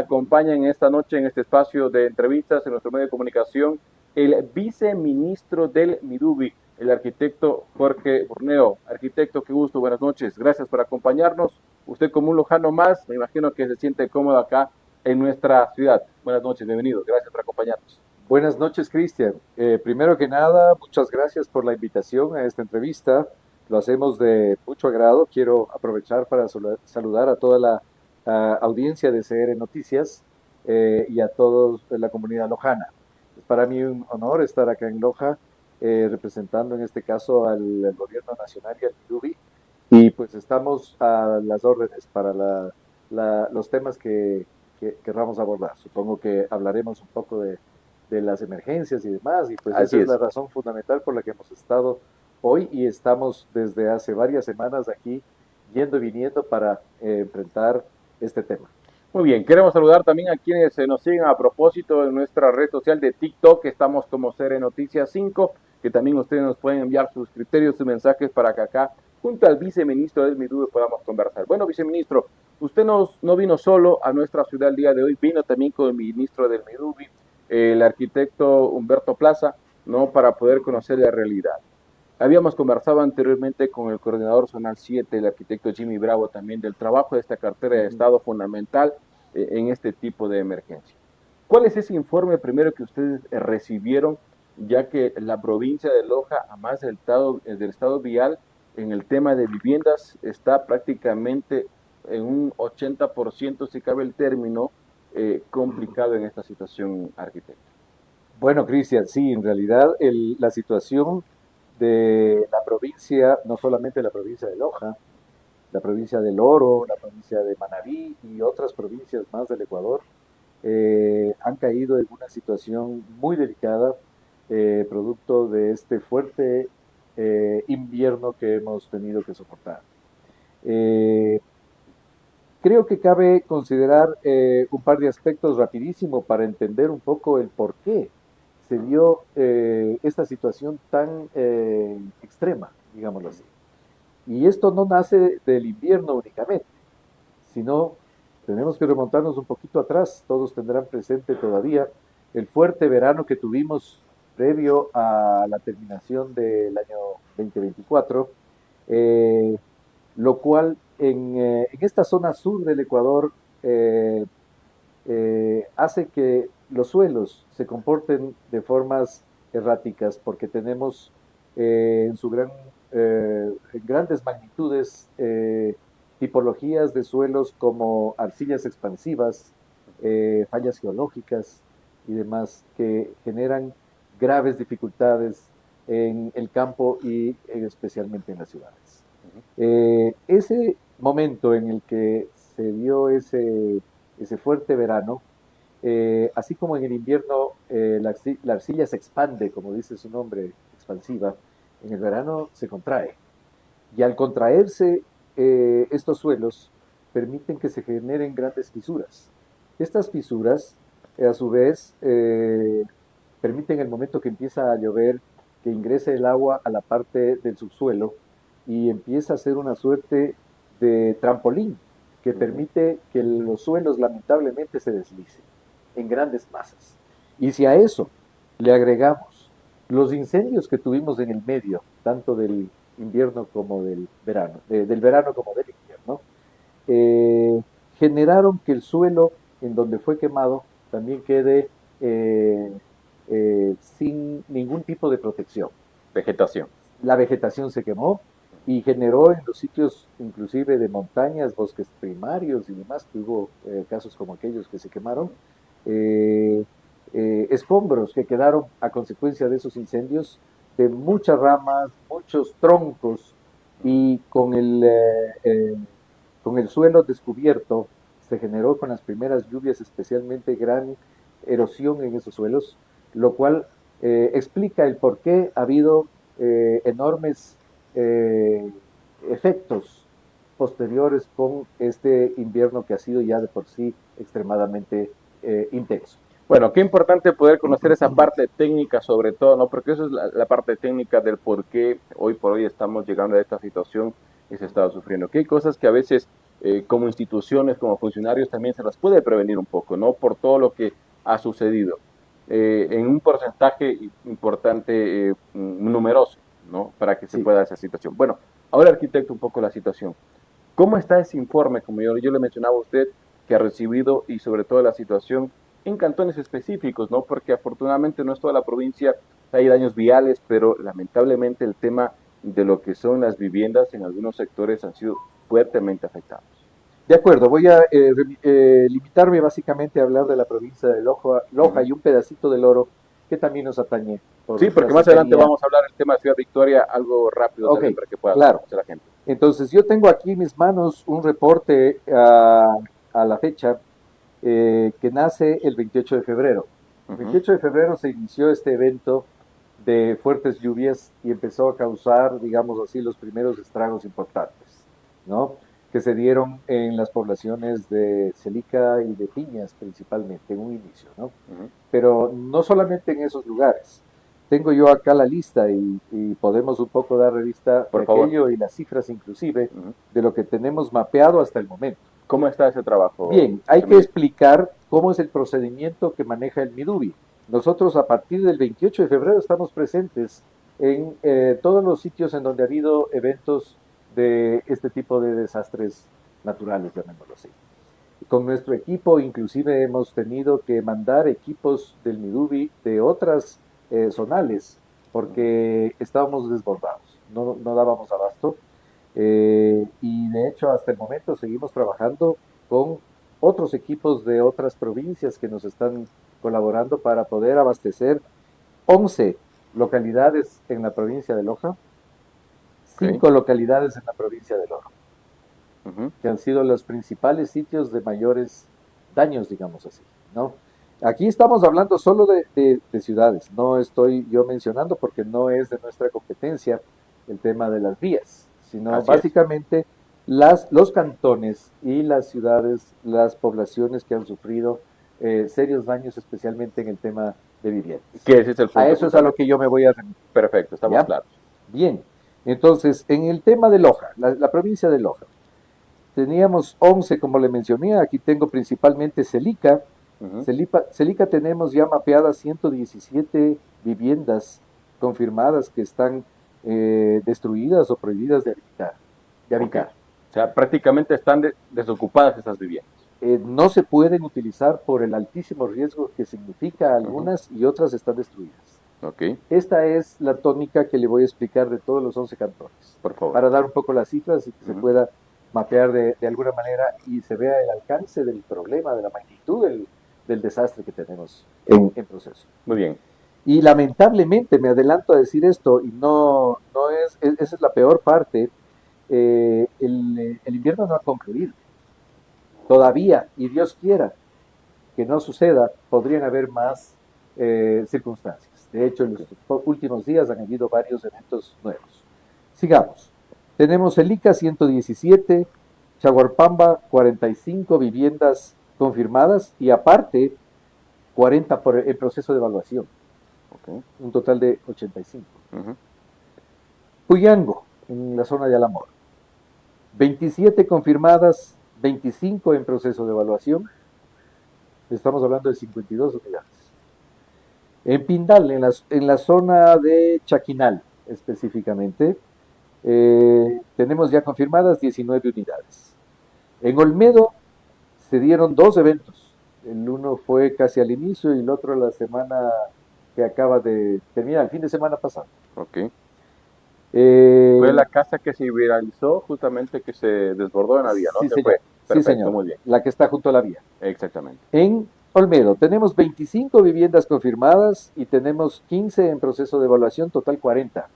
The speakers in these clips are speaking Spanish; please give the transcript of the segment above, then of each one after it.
acompaña en esta noche, en este espacio de entrevistas en nuestro medio de comunicación, el viceministro del Midubi, el arquitecto Jorge Borneo. Arquitecto, qué gusto, buenas noches, gracias por acompañarnos. Usted como un lojano más, me imagino que se siente cómodo acá en nuestra ciudad. Buenas noches, bienvenido, gracias por acompañarnos. Buenas noches, Cristian. Primero que nada, muchas gracias por la invitación a esta entrevista. Lo hacemos de mucho agrado. Quiero aprovechar para saludar a toda la audiencia de CR Noticias y a toda la comunidad lojana. Es para mí un honor estar acá en Loja, representando en este caso al gobierno nacional y al MIDUBI. Y pues estamos a las órdenes para los temas que querramos abordar. Supongo que hablaremos un poco de las emergencias y demás, y pues esa Así es la es. razón fundamental por la que hemos estado hoy y estamos desde hace varias semanas aquí yendo y viniendo para enfrentar este tema. Muy bien, queremos saludar también a quienes nos siguen a propósito en nuestra red social de TikTok, estamos como CR Noticias 5, que también ustedes nos pueden enviar sus criterios, sus mensajes para que acá, junto al viceministro del MIDUBI, podamos conversar. Bueno, viceministro, usted no vino solo a nuestra ciudad el día de hoy, vino también con el ministro del MIDUBI, el arquitecto Humberto Plaza, ¿no? Para poder conocer la realidad. Habíamos conversado anteriormente con el coordinador zonal 7, el arquitecto Jimmy Bravo, también del trabajo de esta cartera de Estado fundamental en este tipo de emergencia. ¿Cuál es ese informe primero que ustedes recibieron, ya que la provincia de Loja, a más del estado vial, en el tema de viviendas, está prácticamente en un 80%, si cabe el término, complicado en esta situación, arquitecto? Bueno, Cristian, sí, en realidad la situación de la provincia, no solamente la provincia de Loja, la provincia del Oro, la provincia de Manabí y otras provincias más del Ecuador, han caído en una situación muy delicada, producto de este fuerte invierno que hemos tenido que soportar. Eh, Creo que cabe considerar un par de aspectos rapidísimo para entender un poco el por qué se dio esta situación tan extrema, digámoslo así. Y esto no nace del invierno únicamente, sino tenemos que remontarnos un poquito atrás. Todos tendrán presente todavía el fuerte verano que tuvimos previo a la terminación del año 2024, eh, lo cual en esta zona sur del Ecuador hace que los suelos se comporten de formas erráticas porque tenemos en su en grandes magnitudes tipologías de suelos como arcillas expansivas, fallas geológicas y demás que generan graves dificultades en el campo y especialmente en las ciudades. Ese momento en el que se dio ese fuerte verano, así como en el invierno la arcilla se expande, como dice su nombre, expansiva, en el verano se contrae. Y al contraerse, estos suelos permiten que se generen grandes fisuras. Estas fisuras, a su vez, permiten el momento que empieza a llover que ingrese el agua a la parte del subsuelo y empieza a ser una suerte de trampolín que permite que los suelos lamentablemente se deslicen en grandes masas. Y si a eso le agregamos los incendios que tuvimos en el medio, tanto del invierno como del verano como del invierno, eh, generaron que el suelo en donde fue quemado también quede sin ningún tipo de protección. Vegetación. La vegetación se quemó y generó en los sitios inclusive de montañas, bosques primarios y demás, que hubo casos como aquellos que se quemaron, eh, escombros que quedaron a consecuencia de esos incendios, de muchas ramas, muchos troncos, y con el suelo descubierto se generó con las primeras lluvias especialmente gran erosión en esos suelos, lo cual explica el por qué ha habido enormes eh, efectos posteriores con este invierno que ha sido ya de por sí extremadamente intenso. Bueno, qué importante poder conocer esa parte técnica sobre todo, ¿no? Porque eso es la parte técnica del por qué hoy por hoy estamos llegando a esta situación que se está sufriendo. Que hay cosas que a veces como instituciones, como funcionarios, también se las puede prevenir un poco, ¿no? Por todo lo que ha sucedido. En un porcentaje importante, numeroso, ¿no? Para que se Sí. pueda dar esa situación. Bueno, ahora arquitecto, un poco la situación. ¿Cómo está ese informe, como yo le mencionaba a usted, que ha recibido y sobre todo la situación en cantones específicos, ¿no? Porque afortunadamente no es toda la provincia, hay daños viales, pero lamentablemente el tema de lo que son las viviendas en algunos sectores han sido fuertemente afectados. De acuerdo, voy a limitarme básicamente a hablar de la provincia de Loja Ujú. y un pedacito del Oro que también nos atañe Sí, por la porque más adelante cercanía. vamos a hablar del tema de Ciudad Victoria, algo rápido Ok, también para que pueda claro. conocer la gente. Entonces, yo tengo aquí en mis manos un reporte a la fecha que nace el 28 de febrero. El Ujú. 28 de febrero se inició este evento de fuertes lluvias y empezó a causar, digamos así, los primeros estragos importantes, ¿no? Que se dieron en las poblaciones de Celica y de Piñas principalmente en un inicio, ¿no? Ujú. Pero no solamente en esos lugares. Tengo yo acá la lista y podemos un poco dar revista de Por favor. aquello y las cifras inclusive Ujú. de lo que tenemos mapeado hasta el momento. ¿Cómo está ese trabajo, Bien, hay que Emilio? explicar cómo es el procedimiento que maneja el MIDUBI. Nosotros a partir del 28 de febrero estamos presentes en todos los sitios en donde ha habido eventos de este tipo de desastres naturales, llamémoslo así. Con nuestro equipo inclusive hemos tenido que mandar equipos del MIDUBI de otras zonales porque estábamos desbordados, no dábamos abasto. Y de hecho hasta el momento seguimos trabajando con otros equipos de otras provincias que nos están colaborando para poder abastecer 11 localidades en la provincia de Loja, Ok. 5 localidades en la provincia de Oro, Ujú. que han sido los principales sitios de mayores daños, digamos así, ¿no? Aquí estamos hablando solo de ciudades, no estoy yo mencionando porque no es de nuestra competencia el tema de las vías, sino Así es. básicamente los cantones y las ciudades, las poblaciones que han sufrido serios daños, especialmente en el tema de viviendas. Que ese es el A punto eso es a lo justamente. que yo me voy a remitir, Perfecto, estamos ¿ya? claros. Bien, entonces, en el tema de Loja, la provincia de Loja, teníamos 11, como le mencioné, aquí tengo principalmente Celica. Ujú. Celica tenemos ya mapeadas 117 viviendas confirmadas que están destruidas o prohibidas de habitar. De Ok. habitar. O sea, prácticamente están desocupadas esas viviendas. No se pueden utilizar por el altísimo riesgo que significa Ujú. algunas y otras están destruidas. Ok, Esta es la tónica que le voy a explicar de todos los 11 cantones, por favor. para dar un poco las cifras y que se Ujú. pueda mapear de alguna manera y se vea el alcance del problema, de la magnitud del desastre que tenemos en proceso. Muy bien. Y lamentablemente, me adelanto a decir esto, y no esa es la peor parte, el invierno no ha concluido. Todavía, y Dios quiera que no suceda, podrían haber más circunstancias. De hecho, en Ok. los últimos días han habido varios eventos nuevos. Sigamos. Tenemos el ICA 117, Chaguarpamba 45 viviendas confirmadas y aparte 40 por el proceso de evaluación, Ok. un total de 85. Ujú. Puyango, en la zona de Alamor, 27 confirmadas, 25 en proceso de evaluación, estamos hablando de 52 unidades. En Pindal, en la zona de Chaquinal específicamente, tenemos ya confirmadas 19 unidades. En Olmedo se dieron dos eventos. El uno fue casi al inicio y el otro la semana que acaba de terminar, el fin de semana pasado. Ok. Fue Eh, la casa que se viralizó, justamente que se desbordó en la vía, ¿no? sí, Se señor. fue. Sí, Perfecto, señor. muy bien. La que está junto a la vía. Exactamente. En Olmedo tenemos 25 viviendas confirmadas y tenemos 15 en proceso de evaluación, total 40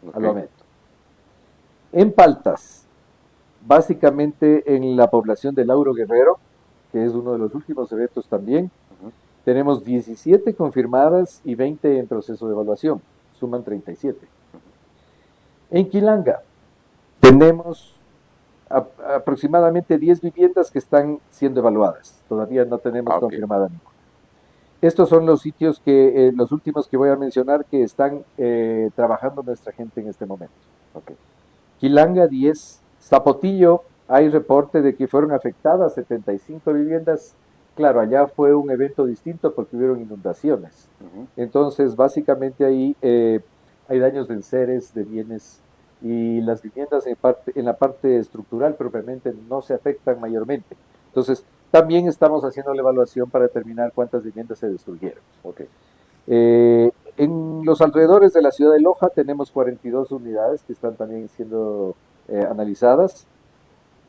al Ok. momento. En Paltas, básicamente en la población de Lauro Guerrero, que es uno de los últimos eventos también, Ujú. tenemos 17 confirmadas y 20 en proceso de evaluación, suman 37. En Quilanga tenemos aproximadamente 10 viviendas que están siendo evaluadas, todavía no tenemos Ah, ok. confirmada ninguna. Estos son los sitios los últimos que voy a mencionar que están trabajando nuestra gente en este momento. Ok. Quilanga 10, Zapotillo hay reporte de que fueron afectadas 75 viviendas. Claro, allá fue un evento distinto porque hubieron inundaciones. Entonces, básicamente ahí hay daños de enseres, de bienes, y las viviendas en la parte estructural propiamente no se afectan mayormente. Entonces, también estamos haciendo la evaluación para determinar cuántas viviendas se destruyeron. Ok. En los alrededores de la ciudad de Loja tenemos 42 unidades que están también siendo analizadas.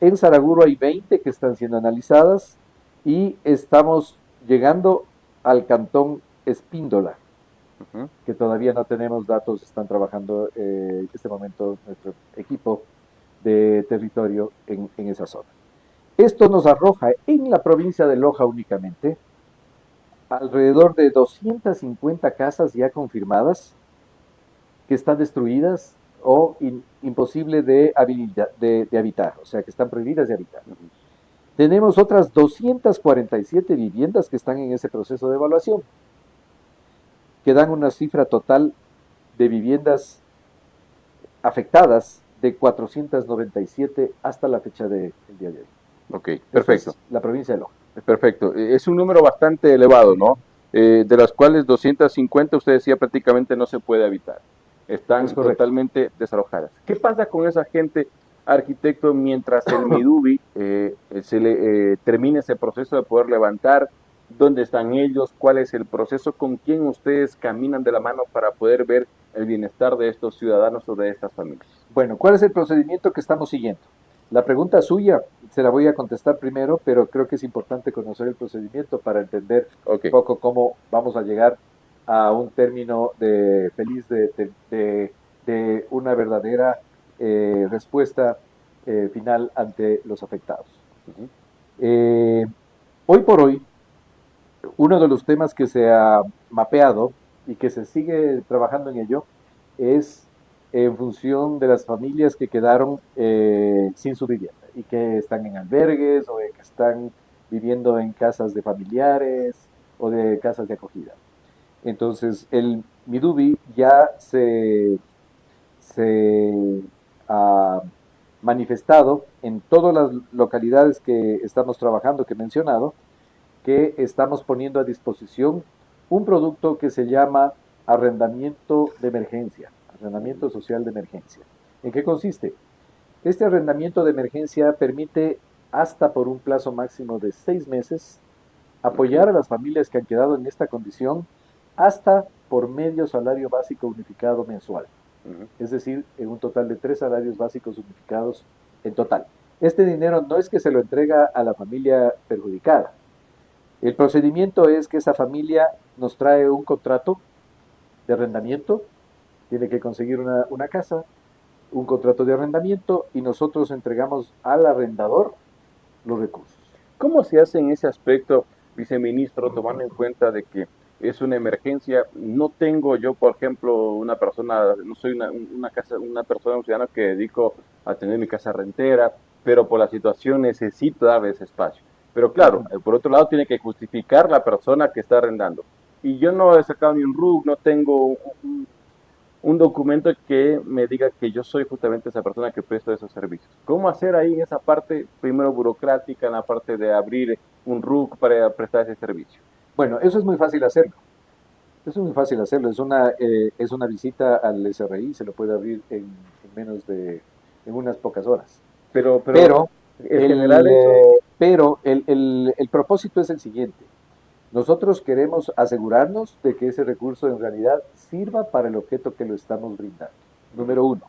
En Saraguro hay 20 que están siendo analizadas y estamos llegando al cantón Espíndola, que todavía no tenemos datos, están trabajando en este momento nuestro equipo de territorio en esa zona. Esto nos arroja en la provincia de Loja únicamente alrededor de 250 casas ya confirmadas que están destruidas o imposible de habitar, o sea, que están prohibidas de habitar. Tenemos otras 247 viviendas que están en ese proceso de evaluación, que dan una cifra total de viviendas afectadas de 497 hasta la fecha del día de hoy. Ok, perfecto. Es la provincia de Loja. Perfecto. Es un número bastante elevado, ¿no? De las cuales 250, usted decía, prácticamente no se puede habitar. Están totalmente desalojadas. ¿Qué pasa con esa gente, arquitecto, mientras el Midubi se le termine ese proceso de poder levantar? ¿Dónde están ellos? ¿Cuál es el proceso? ¿Con quién ustedes caminan de la mano para poder ver el bienestar de estos ciudadanos o de estas familias? Bueno, ¿cuál es el procedimiento que estamos siguiendo? La pregunta suya se la voy a contestar primero, pero creo que es importante conocer el procedimiento para entender un poco cómo vamos a llegar a un término feliz de una verdadera respuesta final ante los afectados. Hoy por hoy, uno de los temas que se ha mapeado y que se sigue trabajando en ello es en función de las familias que quedaron sin su vivienda y que están en albergues o que están viviendo en casas de familiares o de casas de acogida. Entonces, el Midubi ya se ha manifestado en todas las localidades que estamos trabajando, que he mencionado, que estamos poniendo a disposición un producto que se llama arrendamiento de emergencia, arrendamiento social de emergencia. ¿En qué consiste? Este arrendamiento de emergencia permite, hasta por un plazo máximo de 6 meses, apoyar a las familias que han quedado en esta condición hasta por medio salario básico unificado mensual. Es decir, en un total de 3 salarios básicos unificados en total. Este dinero no es que se lo entrega a la familia perjudicada. El procedimiento es que esa familia nos trae un contrato de arrendamiento, tiene que conseguir una casa, un contrato de arrendamiento, y nosotros entregamos al arrendador los recursos. ¿Cómo se hace en ese aspecto, viceministro, tomando en cuenta de que es una emergencia? No tengo yo, por ejemplo, una persona, no soy una persona, un ciudadano que dedico a tener mi casa rentera, pero por la situación necesito darle ese espacio. Pero claro, por otro lado tiene que justificar la persona que está arrendando. Y yo no he sacado ni un RUC, no tengo un documento que me diga que yo soy justamente esa persona que presta esos servicios. ¿Cómo hacer ahí en esa parte, primero burocrática, en la parte de abrir un RUC para prestar ese servicio? Bueno, eso es muy fácil hacerlo. Eso es muy fácil hacerlo. Es una visita al SRI, se lo puede abrir en unas pocas horas. Pero el propósito es el siguiente. Nosotros queremos asegurarnos de que ese recurso en realidad sirva para el objeto que lo estamos brindando. Número uno.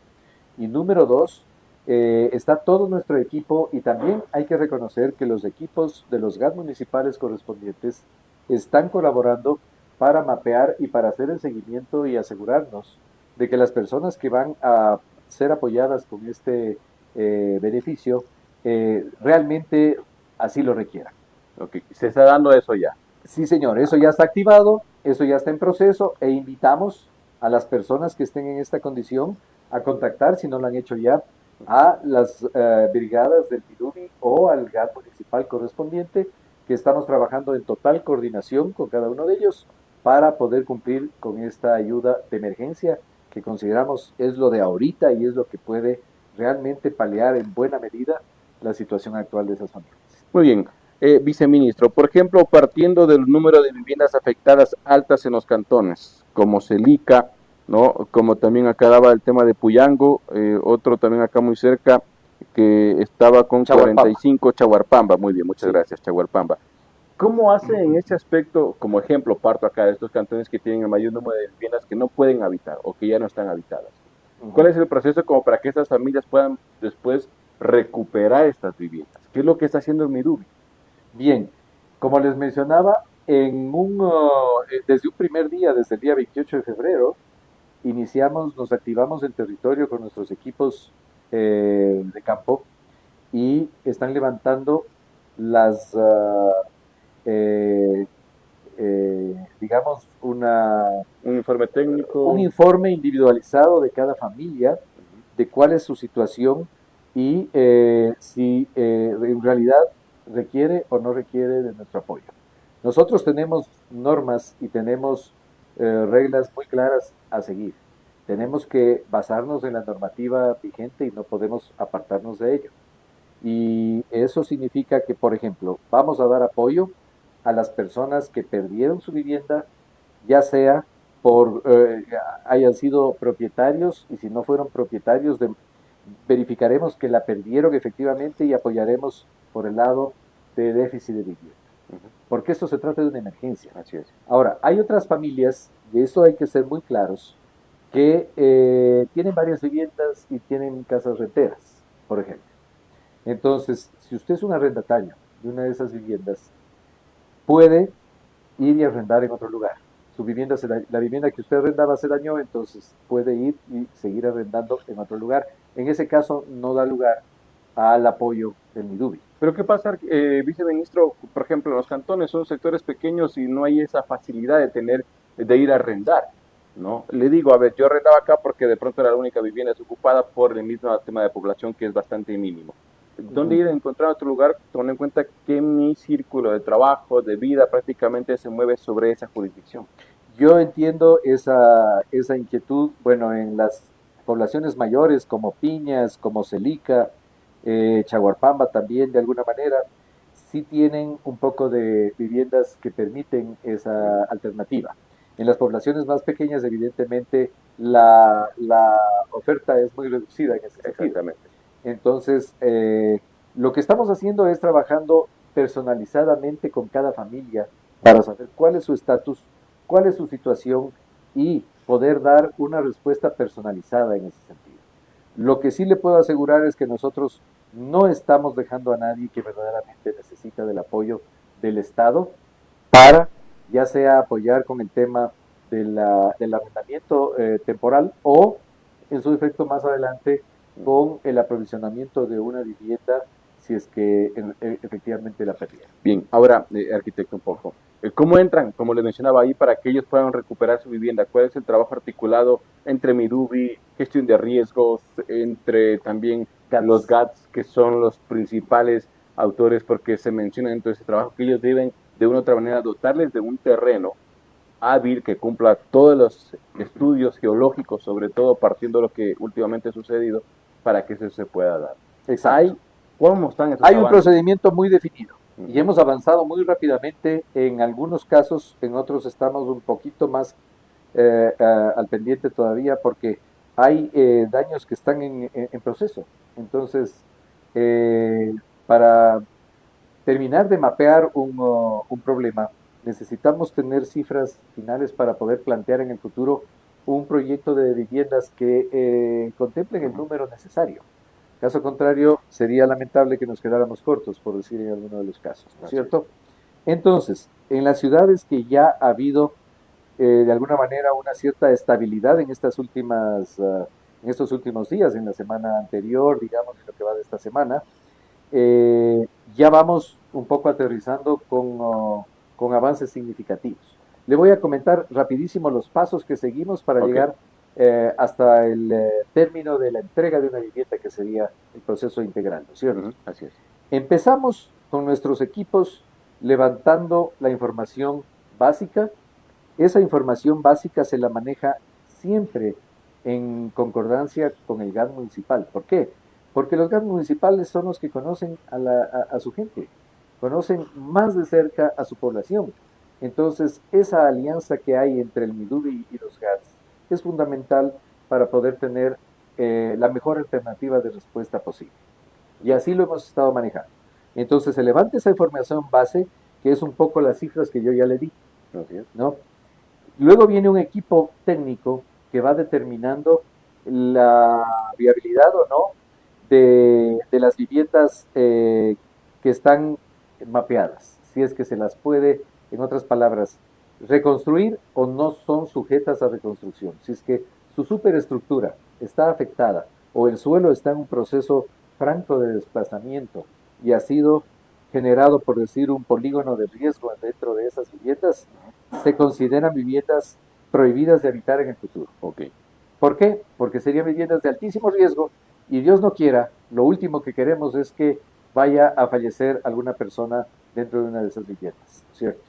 Y número dos, está todo nuestro equipo, y también hay que reconocer que los equipos de los GAT municipales correspondientes están colaborando para mapear y para hacer el seguimiento y asegurarnos de que las personas que van a ser apoyadas con este beneficio realmente así lo requieran. Okay. ¿Se está dando eso ya? Sí, señor, eso ya está activado, eso ya está en proceso, e invitamos a las personas que estén en esta condición a contactar, si no lo han hecho ya, a las brigadas del Midubi o al GAT municipal correspondiente, que estamos trabajando en total coordinación con cada uno de ellos para poder cumplir con esta ayuda de emergencia que consideramos es lo de ahorita y es lo que puede realmente paliar en buena medida la situación actual de esas familias. Muy bien. Viceministro, por ejemplo, partiendo del número de viviendas afectadas altas en los cantones, como Celica, ¿no? Como también acá daba el tema de Puyango, otro también acá muy cerca, que estaba con Chaguarpamba. 45, Chaguarpamba. Muy bien, muchas Sí. gracias, Chaguarpamba. ¿Cómo hace en ese aspecto, como ejemplo, parto acá de estos cantones que tienen el mayor número de viviendas que no pueden habitar o que ya no están habitadas? ¿Cuál es el proceso como para que estas familias puedan después recuperar estas viviendas? ¿Qué es lo que está haciendo el Midubi? Bien, como les mencionaba, desde un primer día, desde el día 28 de febrero, nos activamos en territorio con nuestros equipos de campo y están levantando las, eh, digamos, Un informe técnico. un informe individualizado de cada familia, de cuál es su situación y si en realidad requiere o no requiere de nuestro apoyo. Nosotros tenemos normas y tenemos reglas muy claras a seguir. Tenemos que basarnos en la normativa vigente y no podemos apartarnos de ello. Y eso significa que, por ejemplo, vamos a dar apoyo a las personas que perdieron su vivienda, ya sea por hayan sido propietarios y si no fueron propietarios, verificaremos que la perdieron efectivamente y apoyaremos por el lado de déficit de vivienda. Porque esto se trata de una emergencia. Así es. Ahora, hay otras familias, y eso hay que ser muy claros, que tienen varias viviendas y tienen casas renteras, por ejemplo. Entonces, si usted es un arrendatario de una de esas viviendas, puede ir y arrendar en otro lugar. La vivienda que usted arrendaba se dañó, entonces puede ir y seguir arrendando en otro lugar. En ese caso, no da lugar al apoyo del Midubi. Pero ¿qué pasa, viceministro? Por ejemplo, los cantones son sectores pequeños y no hay esa facilidad de ir a arrendar, ¿no? Le digo, a ver, yo arrendaba acá porque de pronto era la única vivienda desocupada por el mismo tema de población que es bastante mínimo. ¿Dónde ir a encontrar otro lugar? Tomando en cuenta que mi círculo de trabajo, de vida, prácticamente se mueve sobre esa jurisdicción. Yo entiendo esa inquietud, bueno, en las poblaciones mayores como Piñas, como Celica, Chaguarpamba también de alguna manera, sí tienen un poco de viviendas que permiten esa alternativa. En las poblaciones más pequeñas, evidentemente, la oferta es muy reducida en ese sentido. Exactamente. Entonces, lo que estamos haciendo es trabajando personalizadamente con cada familia para saber cuál es su estatus, cuál es su situación y poder dar una respuesta personalizada en ese sentido. Lo que sí le puedo asegurar es que nosotros no estamos dejando a nadie que verdaderamente necesita del apoyo del Estado para ya sea apoyar con el tema del arrendamiento temporal o en su efecto más adelante con el aprovisionamiento de una vivienda si es que efectivamente la perdieron. Bien, ahora, arquitecto, un poco. ¿Cómo entran, como les mencionaba ahí, para que ellos puedan recuperar su vivienda? ¿Cuál es el trabajo articulado entre Midubi, gestión de riesgos, entre también los GATS, que son los principales autores, porque se menciona dentro de ese trabajo que ellos deben de una u otra manera dotarles de un terreno hábil que cumpla todos los estudios geológicos, sobre todo partiendo de lo que últimamente ha sucedido, para que eso se pueda dar? Exacto. ¿Cómo están esos Hay un avances? procedimiento muy definido y hemos avanzado muy rápidamente en algunos casos, en otros estamos un poquito más al pendiente todavía porque hay daños que están en proceso. Entonces, para terminar de mapear un problema, necesitamos tener cifras finales para poder plantear en el futuro un proyecto de viviendas que contemplen el número necesario. Caso contrario, sería lamentable que nos quedáramos cortos, por decir en alguno de los casos, ¿no es cierto? Entonces, en las ciudades que ya ha habido de alguna manera una cierta estabilidad en estos últimos días, en la semana anterior, digamos, en lo que va de esta semana, ya vamos un poco aterrizando con avances significativos. Le voy a comentar rapidísimo los pasos que seguimos para llegar hasta el término de la entrega de una vivienda, que sería el proceso integral, ¿no es cierto? Así es. Empezamos con nuestros equipos levantando la información básica. Esa información básica se la maneja siempre en concordancia con el GAN municipal. ¿Por qué? porque los GAT municipales son los que conocen a su gente, conocen más de cerca a su población. Entonces, esa alianza que hay entre el MIDUBI y los GATS es fundamental para poder tener la mejor alternativa de respuesta posible. Y así lo hemos estado manejando. Entonces, se levanta esa información base, que es un poco las cifras que yo ya le di, ¿no? Luego viene un equipo técnico que va determinando la viabilidad o no de las viviendas que están mapeadas, si es que se las puede, en otras palabras, reconstruir o no son sujetas a reconstrucción, si es que su superestructura está afectada o el suelo está en un proceso franco de desplazamiento y ha sido generado, por decir, un polígono de riesgo dentro de esas viviendas, se consideran viviendas prohibidas de habitar en el futuro. Okay. ¿Por qué? Porque serían viviendas de altísimo riesgo y Dios no quiera, lo último que queremos es que vaya a fallecer alguna persona dentro de una de esas viviendas, ¿cierto?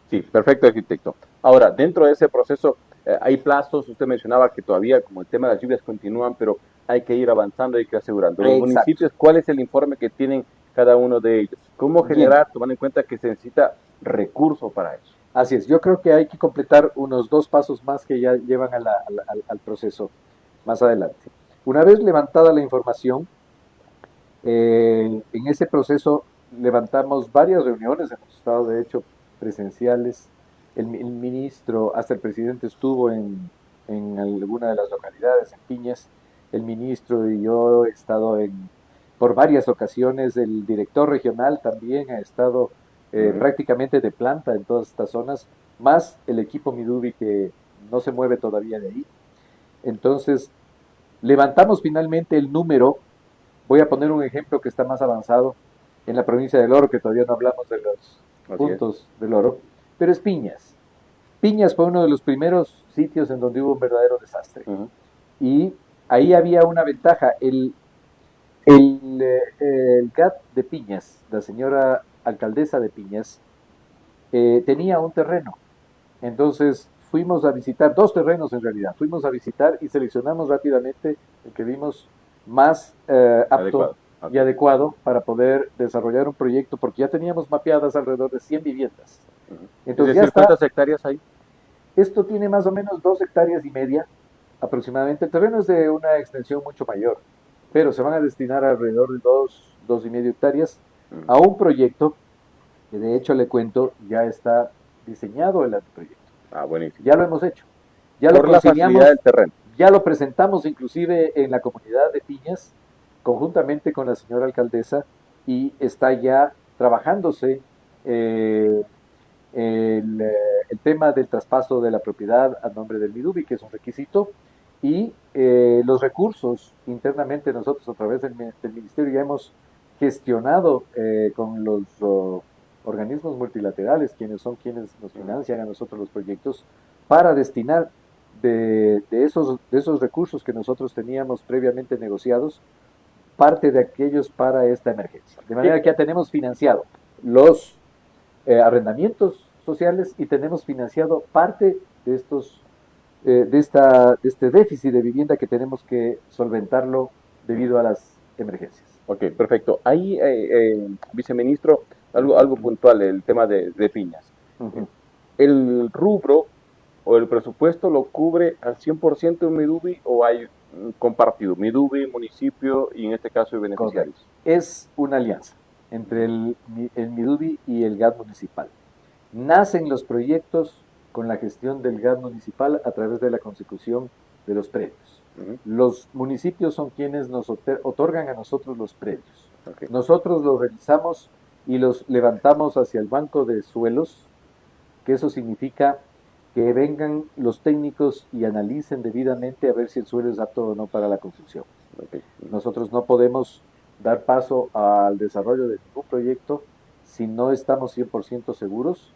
Sí, perfecto, arquitecto. Ahora, dentro de ese proceso, hay plazos, usted mencionaba que todavía, como el tema de las lluvias continúan, pero hay que ir avanzando, hay que ir asegurando. Los municipios, ¿cuál es el informe que tienen cada uno de ellos? ¿Cómo generar, tomando en cuenta que se necesita recursos para eso? Así es, yo creo que hay que completar unos 2 pasos más que ya llevan al proceso más adelante. Una vez levantada la información, en ese proceso levantamos varias reuniones, hemos estado de hecho presenciales, el ministro, hasta el presidente estuvo en alguna de las localidades, en Piñas, el ministro y yo he estado por varias ocasiones, el director regional también ha estado prácticamente de planta en todas estas zonas, más el equipo MIDUBI que no se mueve todavía de ahí. Entonces, levantamos finalmente el número. Voy a poner un ejemplo que está más avanzado en la provincia del Oro, que todavía no hablamos de los puntos del Oro, pero es Piñas. Piñas fue uno de los primeros sitios en donde hubo un verdadero desastre. Y ahí había una ventaja. El GAT de Piñas, la señora alcaldesa de Piñas, tenía un terreno. Entonces fuimos a visitar, 2 terrenos en realidad, fuimos a visitar y seleccionamos rápidamente el que vimos más apto y adecuado para poder desarrollar un proyecto, porque ya teníamos mapeadas alrededor de 100 viviendas. Entonces, ya está. ¿Cuántas hectáreas hay? Esto tiene más o menos 2,5 hectáreas aproximadamente. El terreno es de una extensión mucho mayor, pero se van a destinar alrededor de 2,5 hectáreas a un proyecto que, de hecho, le cuento, ya está diseñado el anteproyecto. Buenísimo. Ya lo hemos hecho. Ya por la facilidad del terreno. Ya lo presentamos inclusive en la comunidad de Piñas, conjuntamente con la señora alcaldesa, y está ya trabajándose el tema del traspaso de la propiedad a nombre del MIDUBI, que es un requisito, y los recursos internamente nosotros a través del ministerio ya hemos gestionado con los organismos multilaterales, quienes nos financian a nosotros los proyectos, para destinar de esos recursos que nosotros teníamos previamente negociados, parte de aquellos para esta emergencia. De manera que ya tenemos financiado los arrendamientos sociales y tenemos financiado parte de este déficit de vivienda que tenemos que solventarlo debido a las emergencias. Ok, perfecto. Ahí, viceministro, algo puntual, el tema de Piñas. ¿El rubro o el presupuesto lo cubre al 100% un MIDUBI o hay compartido, MIDUBI, municipio y en este caso beneficiarios? Es una alianza entre el MIDUBI y el GAT municipal. Nacen los proyectos con la gestión del GAT municipal a través de la consecución de los predios. Los municipios son quienes nos otorgan a nosotros los predios. Nosotros los revisamos y los levantamos hacia el banco de suelos, que eso significa que vengan los técnicos y analicen debidamente a ver si el suelo es apto o no para la construcción. Nosotros no podemos dar paso al desarrollo de ningún proyecto si no estamos 100% seguros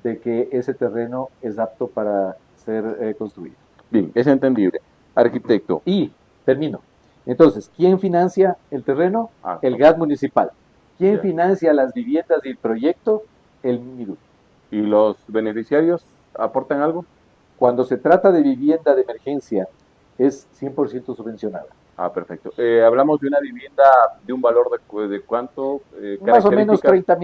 de que ese terreno es apto para ser construido. Bien, es entendible. Arquitecto. Y termino. Entonces, ¿quién financia el terreno? El GAT municipal. ¿Quién financia las viviendas y el proyecto? El MIDUBI. ¿Y los beneficiarios aportan algo? Cuando se trata de vivienda de emergencia, es 100% subvencionada. Ah, perfecto. Hablamos de una vivienda de un valor de cuánto, Más o menos características.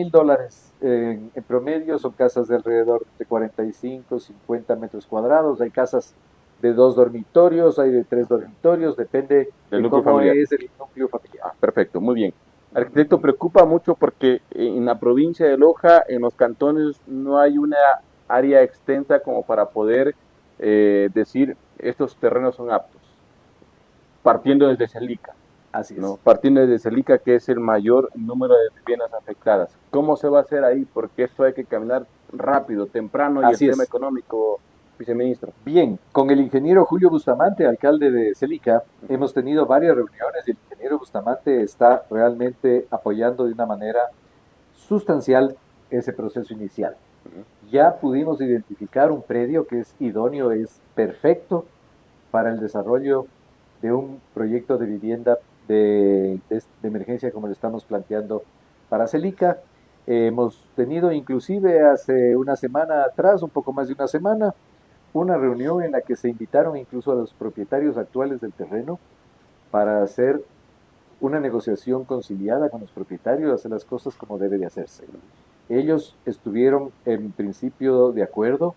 $30,000 en promedio. Son casas de alrededor de 45, 50 metros cuadrados. Hay casas de 2 dormitorios, hay de 3 dormitorios, depende Del de núcleo cómo familiar. es el núcleo familiar. Ah, perfecto, muy bien. Arquitecto, preocupa mucho porque en la provincia de Loja, en los cantones, no hay una área extensa como para poder decir estos terrenos son aptos, partiendo desde Celica, Así ¿no? es. Partiendo desde Celica, que es el mayor número de viviendas afectadas. ¿Cómo se va a hacer ahí? Porque esto hay que caminar rápido, temprano, y el Así tema es. económico, viceministro. Bien, con el ingeniero Julio Bustamante, alcalde de Celica, hemos tenido varias reuniones y el ingeniero Bustamante está realmente apoyando de una manera sustancial ese proceso inicial. Ujú. Ya pudimos identificar un predio que es idóneo, es perfecto para el desarrollo de un proyecto de vivienda de emergencia como lo estamos planteando para Celica. Hemos tenido inclusive hace una semana atrás, un poco más de una semana, una reunión en la que se invitaron incluso a los propietarios actuales del terreno para hacer una negociación conciliada con los propietarios, hacer las cosas como debe de hacerse. Ellos estuvieron en principio de acuerdo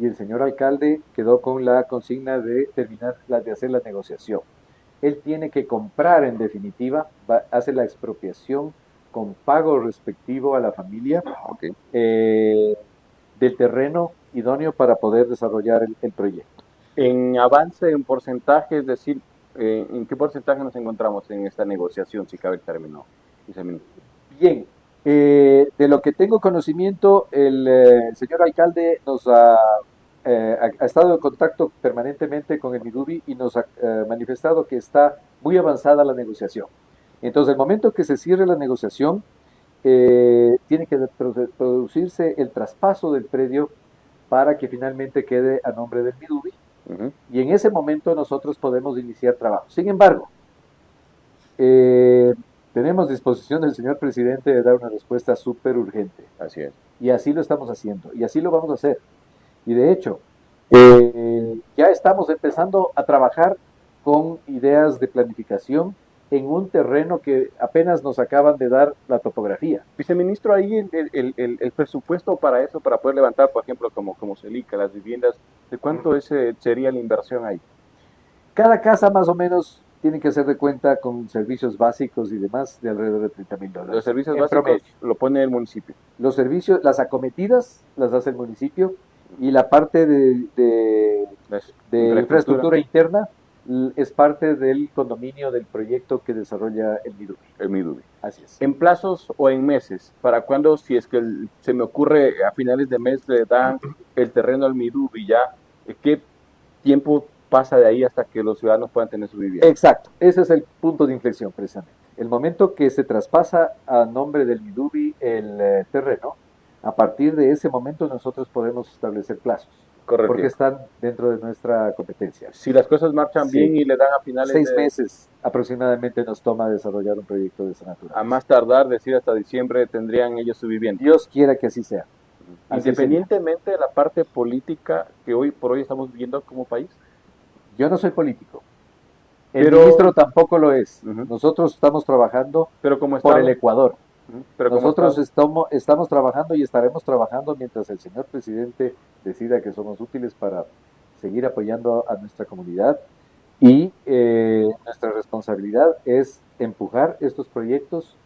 y el señor alcalde quedó con la consigna de terminar de hacer la negociación. Él tiene que comprar en definitiva, hace la expropiación con pago respectivo a la familia Ok. eh, del terreno idóneo para poder desarrollar el proyecto. En avance, en porcentaje, es decir, ¿en qué porcentaje nos encontramos en esta negociación, si cabe el término, viceministro? Bien, de lo que tengo conocimiento, el señor alcalde ha estado en contacto permanentemente con el Midubi y nos ha manifestado que está muy avanzada la negociación. Entonces, el momento que se cierre la negociación, tiene que producirse el traspaso del predio para que finalmente quede a nombre del Midubi Ujú. y en ese momento nosotros podemos iniciar trabajo. Sin embargo, eh, tenemos disposición del señor presidente de dar una respuesta súper urgente. Así es. Y así lo estamos haciendo. Y así lo vamos a hacer. Y de hecho, ya estamos empezando a trabajar con ideas de planificación en un terreno que apenas nos acaban de dar la topografía. Viceministro, ahí el presupuesto para eso, para poder levantar, por ejemplo, como Celica, las viviendas, ¿de cuánto sería la inversión ahí? Cada casa más o menos tiene que hacer de cuenta con servicios básicos y demás de alrededor de 30 mil Los dólares servicios en básicos promedio. lo pone el municipio. Los servicios, las acometidas las hace el municipio y la parte La de infraestructura, infraestructura interna es parte del condominio del proyecto que desarrolla el Midubi. el MIDUBI. Así es. En plazos o en meses, ¿para cuándo, si es que se me ocurre a finales de mes le dan el terreno al MIDUBI ya, qué tiempo pasa de ahí hasta que los ciudadanos puedan tener su vivienda? Exacto, ese es el punto de inflexión precisamente. El momento que se traspasa a nombre del Midubi el terreno, a partir de ese momento nosotros podemos establecer plazos, Corre el porque tiempo. están dentro de nuestra competencia. Si las cosas marchan bien Sí, y le dan a finales 6 meses aproximadamente nos toma desarrollar un proyecto de esa a naturaleza. más tardar, decir hasta diciembre, tendrían ellos su vivienda. Dios quiera que así sea. Así sería. Independientemente de la parte política que hoy por hoy estamos viviendo como país. Yo no soy político. El Pero, ministro tampoco lo es. uh-huh, Nosotros estamos trabajando pero como por el Estado, Ecuador. pero como Nosotros Estado, estamos trabajando y estaremos trabajando mientras el señor presidente decida que somos útiles para seguir apoyando a nuestra comunidad y nuestra responsabilidad es empujar estos proyectos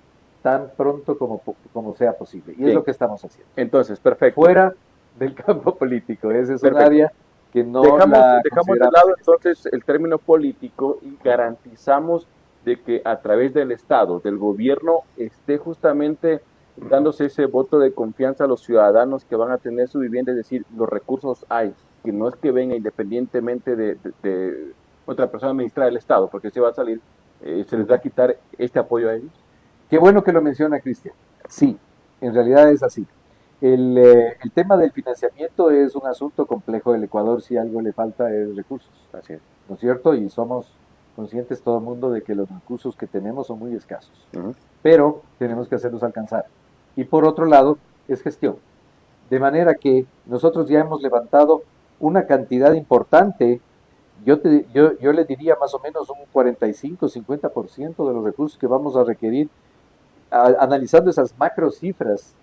tan pronto como sea posible. Y es bien, lo que estamos haciendo. entonces, perfecto, Fuera del campo político. Ese es un perfecto. área que no la Dejamos de consideramos lado en este entonces el término político y garantizamos de que a través del Estado, del gobierno, esté justamente dándose ese voto de confianza a los ciudadanos que van a tener su vivienda, es decir, los recursos hay, que no es que venga independientemente de otra persona administrada del Estado, porque se va a salir, se les va a quitar este apoyo a ellos. Qué bueno que lo menciona Cristian. Sí, en realidad es así. El tema del financiamiento es un asunto complejo del Ecuador. Si algo le falta es recursos, Así es. ¿no es cierto? Y somos conscientes todo el mundo de que los recursos que tenemos son muy escasos, Uh-huh. pero tenemos que hacerlos alcanzar. Y por otro lado, es gestión. De manera que nosotros ya hemos levantado una cantidad importante yo le diría más o menos un 45-50% de los recursos que vamos a requerir, analizando esas macro cifras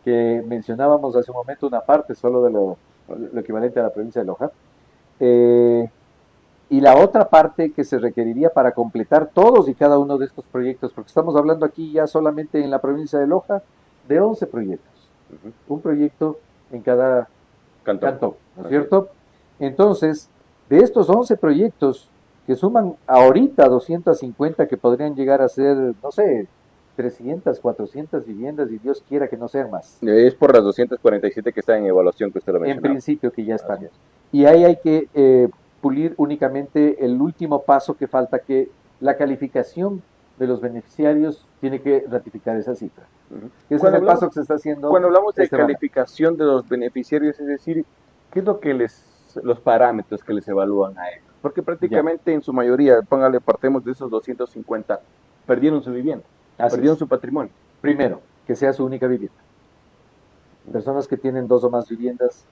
que mencionábamos hace un momento, una parte solo de lo equivalente a la provincia de Loja, y la otra parte que se requeriría para completar todos y cada uno de estos proyectos, porque estamos hablando aquí ya solamente en la provincia de Loja de 11 proyectos, un proyecto en cada cantón, ¿no es cierto? Entonces, de estos 11 proyectos que suman ahorita 250 que podrían llegar a ser, no sé, 300, 400 viviendas y Dios quiera que no sean más. Es por las 247 que están en evaluación que usted lo mencionaba. En principio que ya están. Y ahí hay que pulir únicamente el último paso que falta, que la calificación de los beneficiarios tiene que ratificar esa cifra. Ese es el paso que se está haciendo. Cuando hablamos de calificación de los beneficiarios, es decir, ¿qué es lo que los parámetros que les evalúan a ellos? Porque prácticamente en su mayoría, póngale, partemos de esos 250, perdieron su vivienda, perdieron su patrimonio. Primero, que sea su única vivienda. Personas que tienen 2 o más viviendas,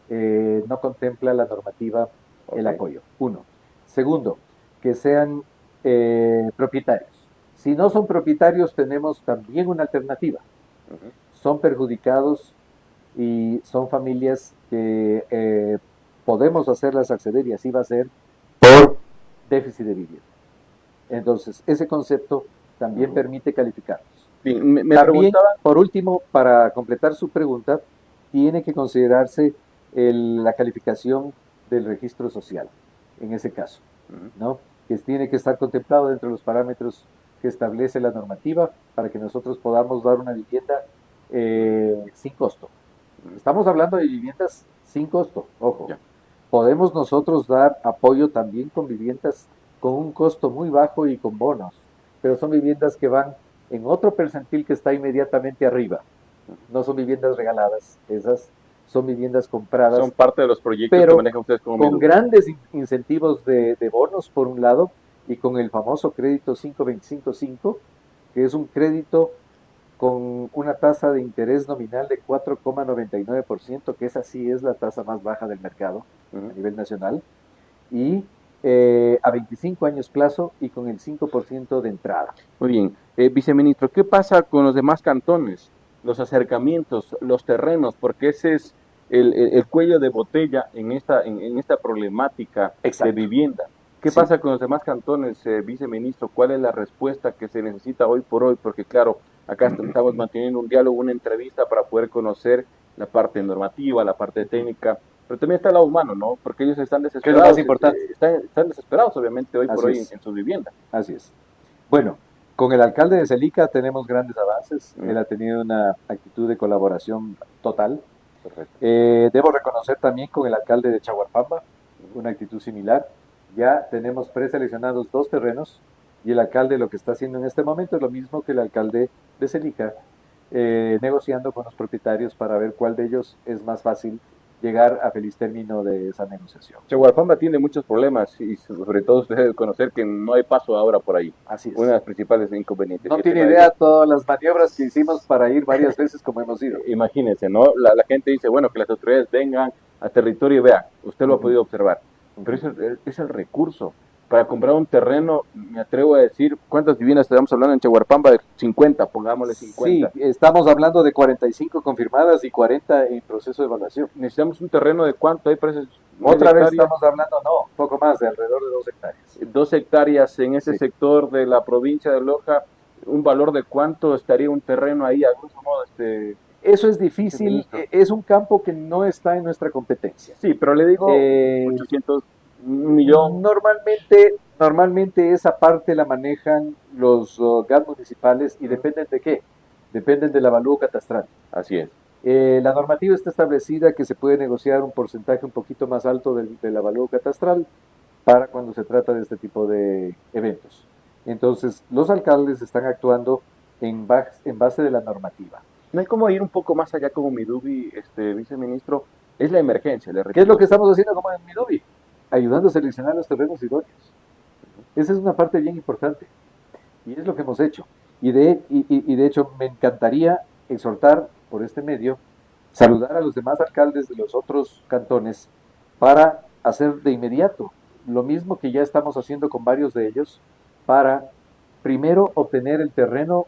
no contempla la normativa el apoyo. 1. Segundo, que sean propietarios. Si no son propietarios, tenemos también una alternativa. Son perjudicados y son familias que podemos hacerlas acceder, y así va a ser, por déficit de vivienda. Entonces, ese concepto también permite calificarlos. Bien, me también, por último, para completar su pregunta, tiene que considerarse la calificación del registro social, en ese caso, ¿no? Que tiene que estar contemplado dentro de los parámetros que establece la normativa para que nosotros podamos dar una vivienda sin costo. Estamos hablando de viviendas sin costo, ojo. Podemos nosotros dar apoyo también con viviendas con un costo muy bajo y con bonos, pero son viviendas que van en otro percentil que está inmediatamente arriba. No son viviendas regaladas, esas son viviendas compradas. Son parte de los proyectos pero que manejan ustedes como con grandes incentivos de bonos, por un lado, y con el famoso crédito 525-5, que es un crédito con una tasa de interés nominal de 4,99%, que esa sí es la tasa más baja del mercado a nivel nacional, y a 25 años plazo y con el 5% de entrada. Muy bien. Viceministro, ¿qué pasa con los demás cantones? Los acercamientos, los terrenos, porque ese es el cuello de botella en esta problemática de vivienda. ¿Qué pasa con los demás cantones, viceministro? ¿Cuál es la respuesta que se necesita hoy por hoy? Porque claro, acá estamos manteniendo un diálogo, una entrevista para poder conocer la parte normativa, la parte técnica, pero también está el lado humano, ¿no? Porque ellos están desesperados. ¿Qué es lo más importante? Están desesperados, obviamente, hoy por hoy en sus viviendas. Así es. Bueno, con el alcalde de Celica tenemos grandes avances. Él ha tenido una actitud de colaboración total. Debo reconocer también con el alcalde de Chaguarpamba una actitud similar. Ya tenemos preseleccionados 2 terrenos y el alcalde lo que está haciendo en este momento es lo mismo que el alcalde de Celica, negociando con los propietarios para ver cuál de ellos es más fácil llegar a feliz término de esa negociación. Chaguarpamba tiene muchos problemas y sobre todo usted debe conocer que no hay paso ahora por ahí. Así es. Una de las principales inconvenientes. No tiene idea todas las maniobras que hicimos para ir varias veces como hemos ido. Imagínense, ¿no? La gente dice, bueno, que las autoridades vengan a territorio y vean, usted lo ha podido observar, pero es el recurso. Para comprar un terreno, me atrevo a decir, ¿cuántas viviendas estamos hablando en Chaguarpamba? 50, pongámosle 50. Sí, estamos hablando de 45 confirmadas y 40 en proceso de evaluación. Necesitamos un terreno de cuánto hay, parece. Otra vez estamos hablando, no, poco más, de alrededor de 2 hectáreas. 2 hectáreas en ese sector de la provincia de Loja, ¿un valor de cuánto estaría un terreno ahí? A grosso modo, Eso es difícil, es un campo que no está en nuestra competencia. Sí, pero le digo 800, 1 millón. Normalmente esa parte la manejan los GAT municipales y dependen de qué, dependen del avalúo catastral. Así es. La normativa está establecida que se puede negociar un porcentaje un poquito más alto del avalúo catastral para cuando se trata de este tipo de eventos. Entonces, los alcaldes están actuando en base de la normativa. No hay como ir un poco más allá como Midubi, viceministro, es la emergencia. ¿Qué es lo que estamos haciendo como en Midubi? Ayudando a seleccionar los terrenos idóneos. Esa es una parte bien importante y es lo que hemos hecho. Y de hecho me encantaría exhortar por este medio, saludar a los demás alcaldes de los otros cantones para hacer de inmediato lo mismo que ya estamos haciendo con varios de ellos, para primero obtener el terreno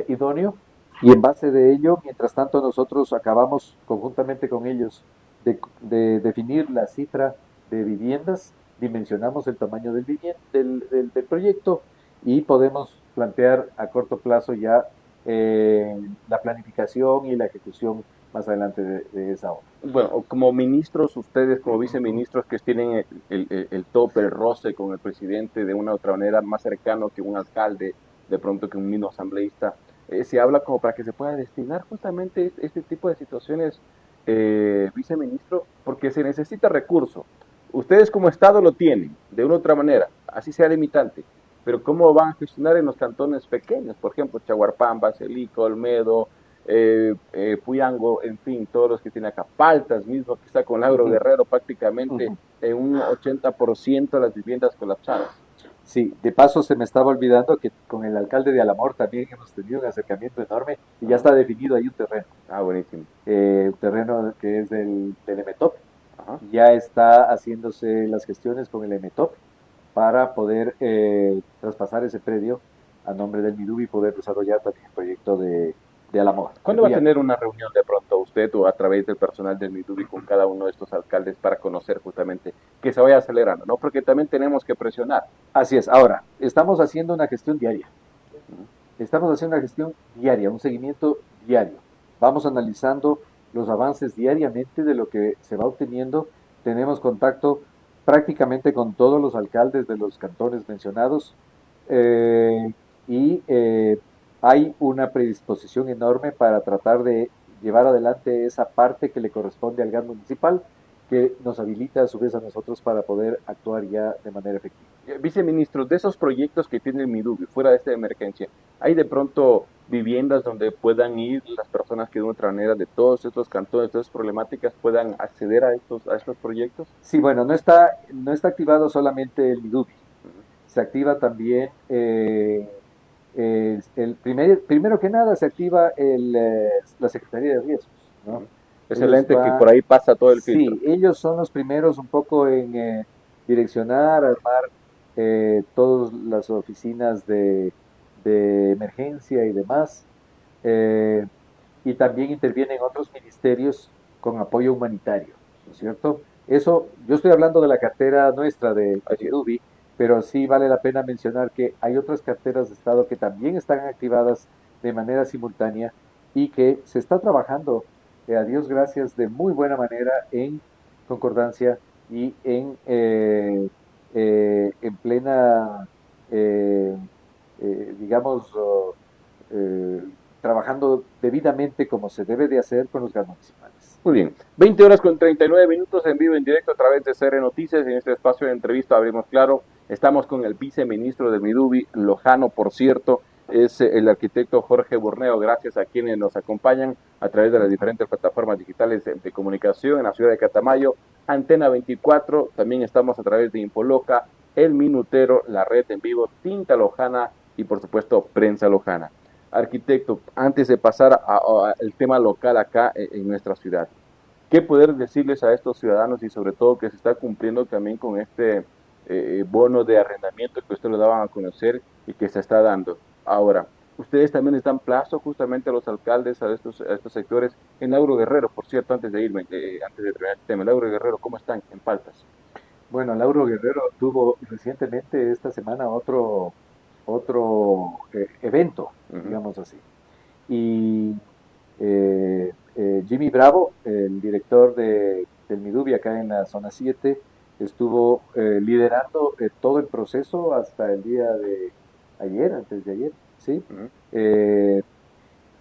idóneo y en base de ello, mientras tanto nosotros acabamos conjuntamente con ellos de definir la cifra de viviendas, dimensionamos el tamaño del proyecto y podemos plantear a corto plazo ya la planificación y la ejecución más adelante de esa obra. Bueno, como ministros, ustedes como viceministros que tienen el tope, el roce con el presidente de una u otra manera más cercano que un alcalde, de pronto que un mismo asambleísta, se habla como para que se pueda destinar justamente este tipo de situaciones, viceministro, porque se necesita recurso. Ustedes como Estado lo tienen, de una u otra manera, así sea limitante, pero ¿cómo van a gestionar en los cantones pequeños? Por ejemplo, Chaguarpamba, Celico, Olmedo, Puyango, en fin, todos los que tienen acá, Paltas mismo, que está con Lauro Guerrero prácticamente en un 80% de las viviendas colapsadas. Sí, de paso se me estaba olvidando que con el alcalde de Alamor también hemos tenido un acercamiento enorme y ya está definido ahí un terreno. Ah, buenísimo. Un terreno que es del EMETOP. Ya está haciéndose las gestiones con el EMETOP para poder traspasar ese predio a nombre del MIDUBI y poder desarrollar también el proyecto de Alamor. ¿Cuándo va a tener una reunión de pronto usted o a través del personal del MIDUBI con cada uno de estos alcaldes para conocer justamente que se vaya acelerando, ¿no? Porque también tenemos que presionar. Así es. Ahora, estamos haciendo una gestión diaria. Estamos haciendo una gestión diaria, un seguimiento diario. Vamos analizando los avances diariamente de lo que se va obteniendo. Tenemos contacto prácticamente con todos los alcaldes de los cantones mencionados y hay una predisposición enorme para tratar de llevar adelante esa parte que le corresponde al GAN municipal, que nos habilita a su vez a nosotros para poder actuar ya de manera efectiva. Viceministro, de esos proyectos que tiene el MIDUBI fuera de esta emergencia, ¿hay de pronto viviendas donde puedan ir las personas que de otra manera de todos estos cantones, de todas estas problemáticas, puedan acceder a estos proyectos? Sí, bueno, no está activado solamente el MIDUBI, se activa también primero que nada se activa la Secretaría de Riesgos, ¿no? Excelente, que por ahí pasa todo el filtro. Sí, ellos son los primeros un poco en direccionar, armar todas las oficinas de emergencia y demás. eh, y también intervienen otros ministerios con apoyo humanitario, ¿no es cierto? Eso, yo estoy hablando de la cartera nuestra de Dubi, pero sí vale la pena mencionar que hay otras carteras de Estado que también están activadas de manera simultánea y que se está trabajando, a Dios gracias, de muy buena manera en concordancia y en plena, eh, digamos, eh, trabajando debidamente como se debe de hacer con los GAN municipales. Muy bien, 20 horas con 39 minutos en vivo, en directo a través de CR Noticias. En este espacio de entrevista abrimos claro, estamos con el viceministro de MIDUBI, lojano por cierto, es el arquitecto Jorge Borneo, gracias a quienes nos acompañan a través de las diferentes plataformas digitales de comunicación en la ciudad de Catamayo, Antena 24, también estamos a través de Infoloca, El Minutero, la red en vivo, Tinta Lojana y por supuesto Prensa Lojana. Arquitecto, antes de pasar al tema local acá en nuestra ciudad, ¿qué poder decirles a estos ciudadanos y sobre todo que se está cumpliendo también con este bono de arrendamiento que ustedes lo daban a conocer y que se está dando? Ahora, ustedes también les dan plazo justamente a los alcaldes, a estos sectores, en Lauro Guerrero, por cierto, antes de irme, antes de terminar el tema, Lauro Guerrero, ¿cómo están en Paltas? Bueno, Lauro Guerrero tuvo recientemente esta semana otro evento, digamos así. Y Jimmy Bravo, el director del MIDUBI acá en la zona 7, estuvo liderando todo el proceso hasta el día de ayer, antes de ayer, ¿sí?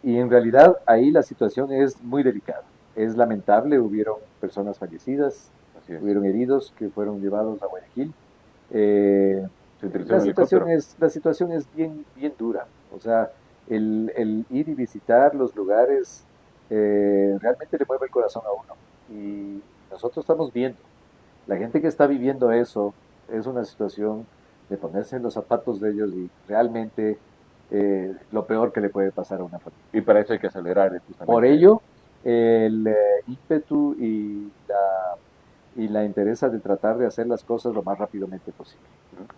Y en realidad ahí la situación es muy delicada. Es lamentable, hubieron personas fallecidas, hubieron heridos que fueron llevados a Guayaquil. La situación es bien, bien dura. O sea, el ir y visitar los lugares realmente le mueve el corazón a uno. Y nosotros estamos viendo, la gente que está viviendo eso es una situación de ponerse en los zapatos de ellos y realmente lo peor que le puede pasar a una familia. Y para eso hay que acelerar justamente. Por ello, el ímpetu y y la interesa de tratar de hacer las cosas lo más rápidamente posible.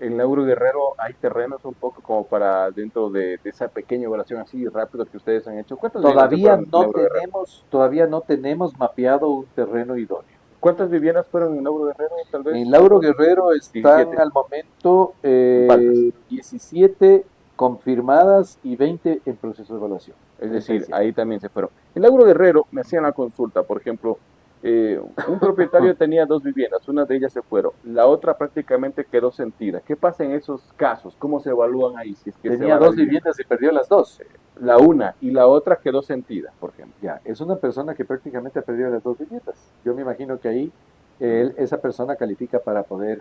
En Lauro Guerrero hay terrenos un poco como para dentro de esa pequeña evaluación así rápido que ustedes han hecho. ¿Cuántas viviendas fueron en Lauro Guerrero? Todavía no tenemos mapeado un terreno idóneo. ¿Cuántas viviendas fueron en Lauro Guerrero? Tal vez En Lauro Guerrero están 17. al momento Faltas. 17 confirmadas y 20 en proceso de evaluación. Es decir, ahí también se fueron. En Lauro Guerrero me hacían la consulta, por ejemplo, un propietario tenía 2 viviendas, una de ellas se fueron, la otra prácticamente quedó sentida. ¿Qué pasa en esos casos? ¿Cómo se evalúan ahí? Si es que Tenía 2 viviendas y perdió las 2. La una y la otra quedó sentida, por ejemplo. Ya, es una persona que prácticamente ha perdido las 2 viviendas. Yo me imagino que ahí esa persona califica para poder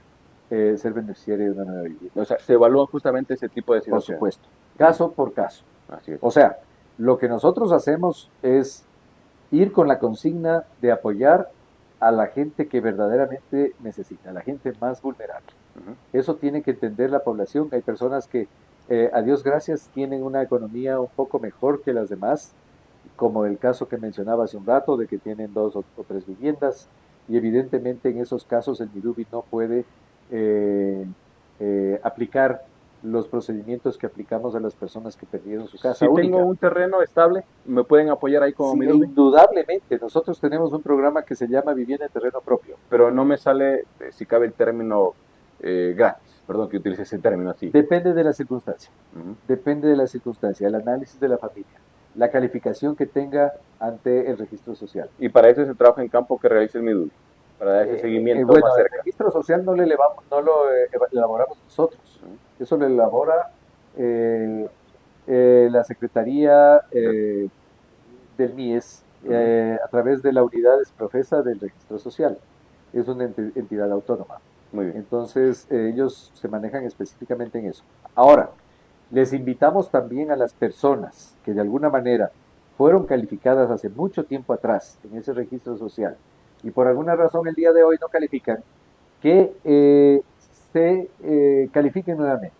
ser beneficiario de una nueva vivienda. O sea, se evalúan justamente ese tipo de Por situaciones. supuesto, caso por caso. Así es. O sea, lo que nosotros hacemos es ir con la consigna de apoyar a la gente que verdaderamente necesita, a la gente más vulnerable. Eso tiene que entender la población. Hay personas que, a Dios gracias, tienen una economía un poco mejor que las demás, como el caso que mencionaba hace un rato, de que tienen 2 o 3 viviendas, y evidentemente en esos casos el Midubi no puede aplicar los procedimientos que aplicamos a las personas que perdieron su casa Si única. tengo un terreno estable, ¿me pueden apoyar ahí como Sí, Midubi? indudablemente, nosotros tenemos un programa que se llama Vivienda en Terreno Propio. Pero no me sale, si cabe el término gratis. Perdón que utilice ese término así. Depende de la circunstancia, Ujú. depende de la circunstancia, el análisis de la familia, la calificación que tenga ante el registro social. Y para eso es el trabajo en campo que realiza el Midubi, para dar ese seguimiento Bueno, más el cerca. registro social no lo elaboramos nosotros, eso lo elabora la Secretaría del MIES a través de la unidad profesa del registro social. Es una entidad autónoma. Muy bien. Entonces, ellos se manejan específicamente en eso. Ahora, les invitamos también a las personas que de alguna manera fueron calificadas hace mucho tiempo atrás en ese registro social y por alguna razón el día de hoy no califican, que se califiquen nuevamente.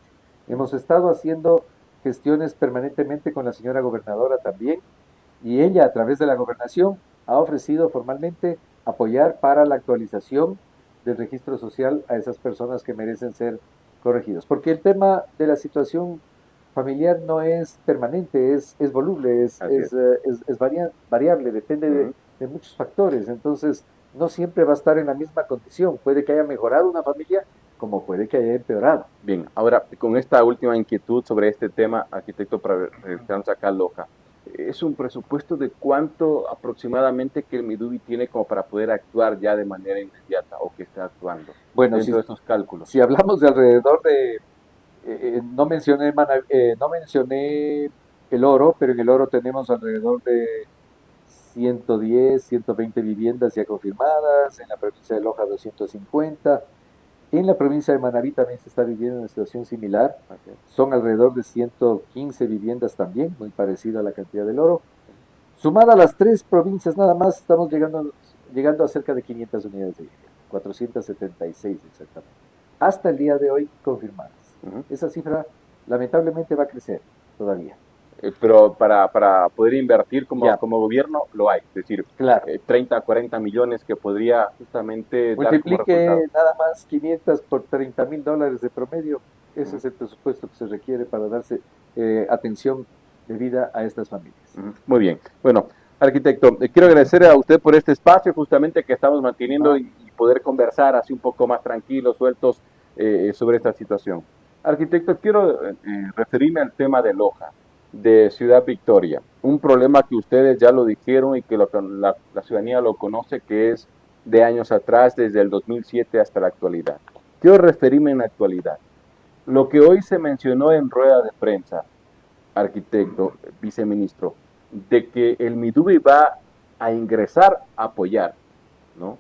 Hemos estado haciendo gestiones permanentemente con la señora gobernadora también, y ella a través de la gobernación ha ofrecido formalmente apoyar para la actualización del registro social a esas personas que merecen ser corregidos. Porque el tema de la situación familiar no es permanente, es voluble, es variable, depende de muchos factores. Entonces, no siempre va a estar en la misma condición. Puede que haya mejorado una familia, como puede que haya empeorado. Bien, ahora con esta última inquietud sobre este tema, arquitecto, para regresarnos acá a Loja, ¿es un presupuesto de cuánto aproximadamente que el Midubi tiene como para poder actuar ya de manera inmediata o que está actuando Bueno, dentro de esos cálculos? Si hablamos de alrededor de, no mencioné el oro, pero en el oro tenemos alrededor de 110, 120 viviendas ya confirmadas, en la provincia de Loja 250, en la provincia de Manabí también se está viviendo una situación similar, son alrededor de 115 viviendas también, muy parecido a la cantidad del oro. Sumada a las 3 provincias nada más, estamos llegando a cerca de 500 unidades de vivienda, 476 exactamente, hasta el día de hoy confirmadas. Esa cifra lamentablemente va a crecer todavía. Pero para poder invertir como gobierno lo hay, es decir, claro. 30 a 40 millones que podría justamente multiplique nada más 500 por $30,000 de promedio. Ese es el presupuesto que se requiere para darse atención debida a estas familias. Muy bien. Bueno, arquitecto, quiero agradecer a usted por este espacio justamente que estamos manteniendo y poder conversar así un poco más tranquilos, sueltos sobre esta situación. Arquitecto, quiero referirme al tema de Loja, de Ciudad Victoria, un problema que ustedes ya lo dijeron y que la ciudadanía lo conoce, que es de años atrás, desde el 2007 hasta la actualidad. Quiero referirme en la actualidad. Lo que hoy se mencionó en rueda de prensa, arquitecto, viceministro, de que el Midubi va a ingresar a apoyar, ¿no?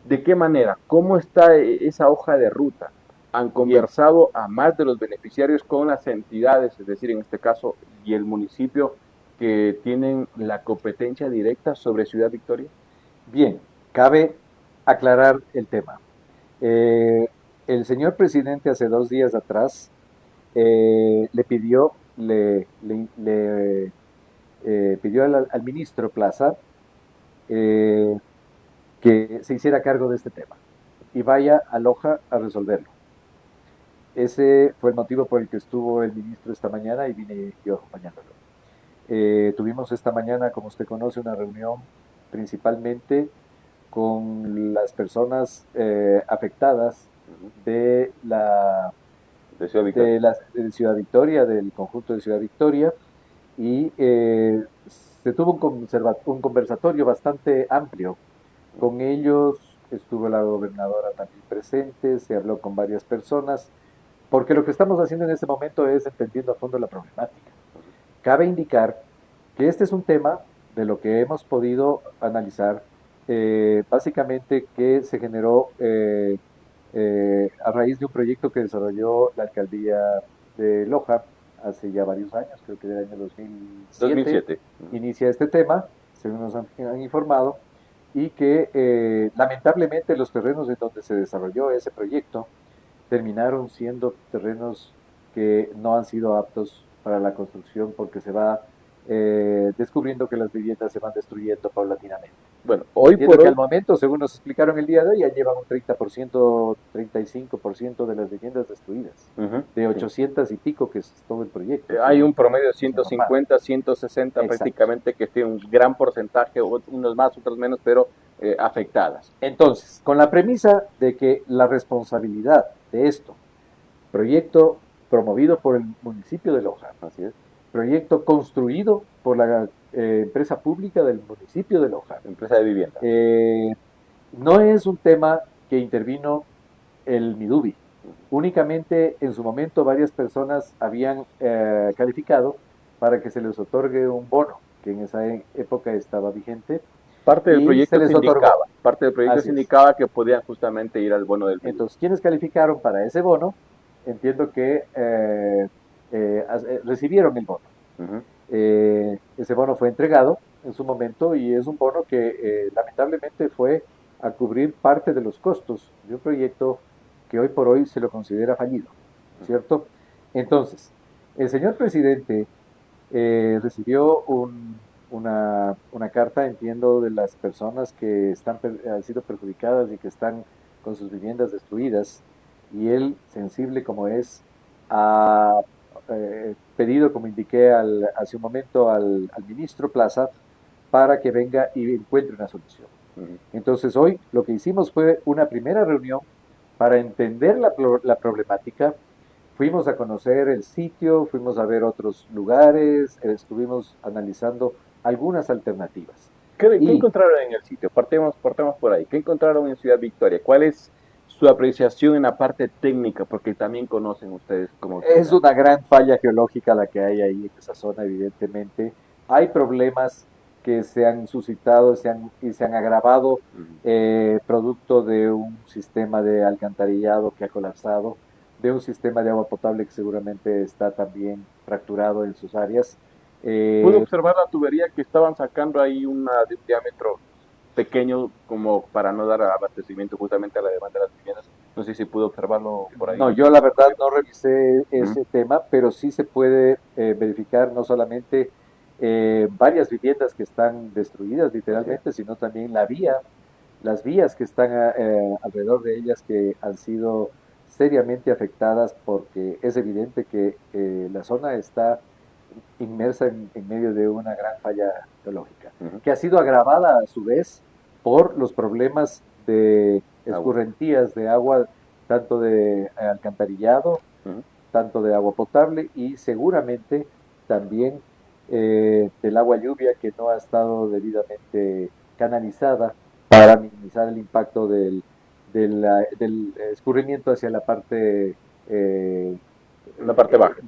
¿De qué manera? ¿Cómo está esa hoja de ruta? ¿Han conversado a más de los beneficiarios con las entidades, es decir, en este caso, y el municipio que tienen la competencia directa sobre Ciudad Victoria? Bien, cabe aclarar el tema. El señor presidente hace 2 días atrás le pidió al ministro Plaza que que se hiciera cargo de este tema y vaya a Loja a resolverlo. Ese fue el motivo por el que estuvo el ministro esta mañana y vine yo acompañándolo. Tuvimos esta mañana, como usted conoce, una reunión principalmente con las personas afectadas de de Ciudad Victoria, del conjunto de Ciudad Victoria, y se tuvo un conversatorio bastante amplio. Con ellos estuvo la gobernadora también presente, se habló con varias personas, porque lo que estamos haciendo en este momento es entendiendo a fondo la problemática. Cabe indicar que este es un tema de lo que hemos podido analizar, básicamente que se generó a raíz de un proyecto que desarrolló la alcaldía de Loja hace ya varios años, creo que del año 2007. Inicia este tema, según nos han informado, y que lamentablemente los terrenos en donde se desarrolló ese proyecto terminaron siendo terrenos que no han sido aptos para la construcción porque se va descubriendo que las viviendas se van destruyendo paulatinamente. Bueno, hoy por hoy, al momento, según nos explicaron el día de hoy, ya llevan un 30%, 35% de las viviendas destruidas, de 800 y pico, que es todo el proyecto. Hay un promedio de 150, 160 Exacto. prácticamente, que tiene un gran porcentaje, unos más, otros menos, pero afectadas. Entonces, con la premisa de que la responsabilidad de esto, proyecto promovido por el municipio de Loja, así es, proyecto construido por la empresa pública del municipio de Loja, empresa de vivienda, no es un tema que intervino el Midubi. Únicamente en su momento varias personas habían calificado para que se les otorgue un bono, que en esa época estaba vigente. Parte del proyecto se indicaba que podían justamente ir al bono del Midubi. Entonces, quienes calificaron para ese bono, entiendo que recibieron el bono. Ese bono fue entregado en su momento y es un bono que lamentablemente fue a cubrir parte de los costos de un proyecto que hoy por hoy se lo considera fallido, ¿cierto? Entonces, el señor presidente recibió una carta, entiendo, de las personas que han sido perjudicadas y que están con sus viviendas destruidas, y él, sensible como es, ha pedido, como indiqué hace un momento, al ministro Plaza para que venga y encuentre una solución. Entonces hoy lo que hicimos fue una primera reunión para entender la problemática. Fuimos a conocer el sitio, fuimos a ver otros lugares, estuvimos analizando algunas alternativas. ¿Qué encontraron en el sitio? Partemos por ahí. ¿Qué encontraron en Ciudad Victoria? ¿Cuál es su apreciación en la parte técnica? Porque también conocen ustedes cómo... Es una gran falla geológica la que hay ahí en esa zona, evidentemente. Hay problemas que se han suscitado y se han agravado producto de un sistema de alcantarillado que ha colapsado, de un sistema de agua potable que seguramente está también fracturado en sus áreas. Pude observar la tubería que estaban sacando ahí una de un diámetro pequeño como para no dar abastecimiento justamente a la demanda de las viviendas. No sé si pude observarlo por ahí. No, yo la verdad no revisé ese tema, pero sí se puede verificar no solamente varias viviendas que están destruidas literalmente, sino también las vías que están alrededor de ellas que han sido seriamente afectadas, porque es evidente que la zona está inmersa en medio de una gran falla geológica, que ha sido agravada a su vez por los problemas de escurrentías de agua, tanto de alcantarillado, tanto de agua potable y seguramente también del agua lluvia que no ha estado debidamente canalizada para minimizar el impacto del escurrimiento hacia la parte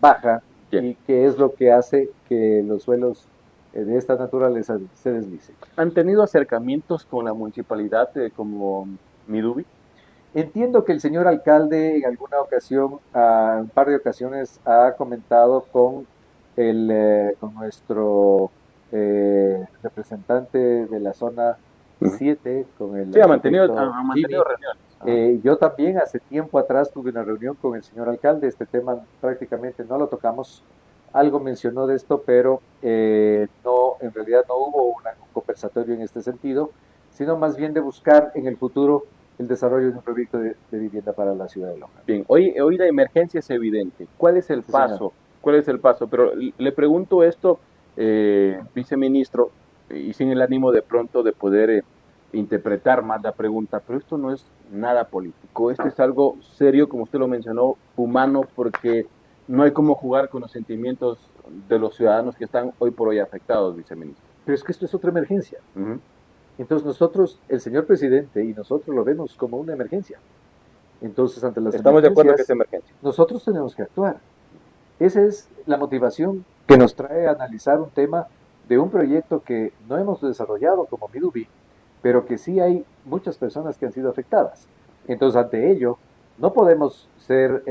baja y que es lo que hace que los suelos de esta naturaleza se deslicen. ¿Han tenido acercamientos con la municipalidad como Midubi? Entiendo que el señor alcalde en alguna ocasión, un par de ocasiones, ha comentado con nuestro representante de la zona 7, con el... Sí, ha mantenido reuniones. Yo también hace tiempo atrás tuve una reunión con el señor alcalde, este tema prácticamente no lo tocamos, algo mencionó de esto, pero no, en realidad no hubo un conversatorio en este sentido, sino más bien de buscar en el futuro el desarrollo de un proyecto de vivienda para la ciudad de Loja. Bien, hoy la emergencia es evidente. ¿Cuál es el Sí, paso? señor. ¿Cuál es el paso? Pero le pregunto esto, viceministro, y sin el ánimo de pronto de poder interpretar más la pregunta, pero esto no es nada político, esto es algo serio, como usted lo mencionó, humano, porque no hay cómo jugar con los sentimientos de los ciudadanos que están hoy por hoy afectados, viceministro. Pero es que esto es otra emergencia. Ujú. Entonces nosotros, el señor presidente y nosotros lo vemos como una emergencia. Entonces, ante las Estamos de acuerdo que es emergencias, emergencia. nosotros tenemos que actuar. Esa es la motivación que nos trae a analizar un tema de un proyecto que no hemos desarrollado como Midubi, pero que sí hay muchas personas que han sido afectadas. Entonces, ante ello, no podemos ser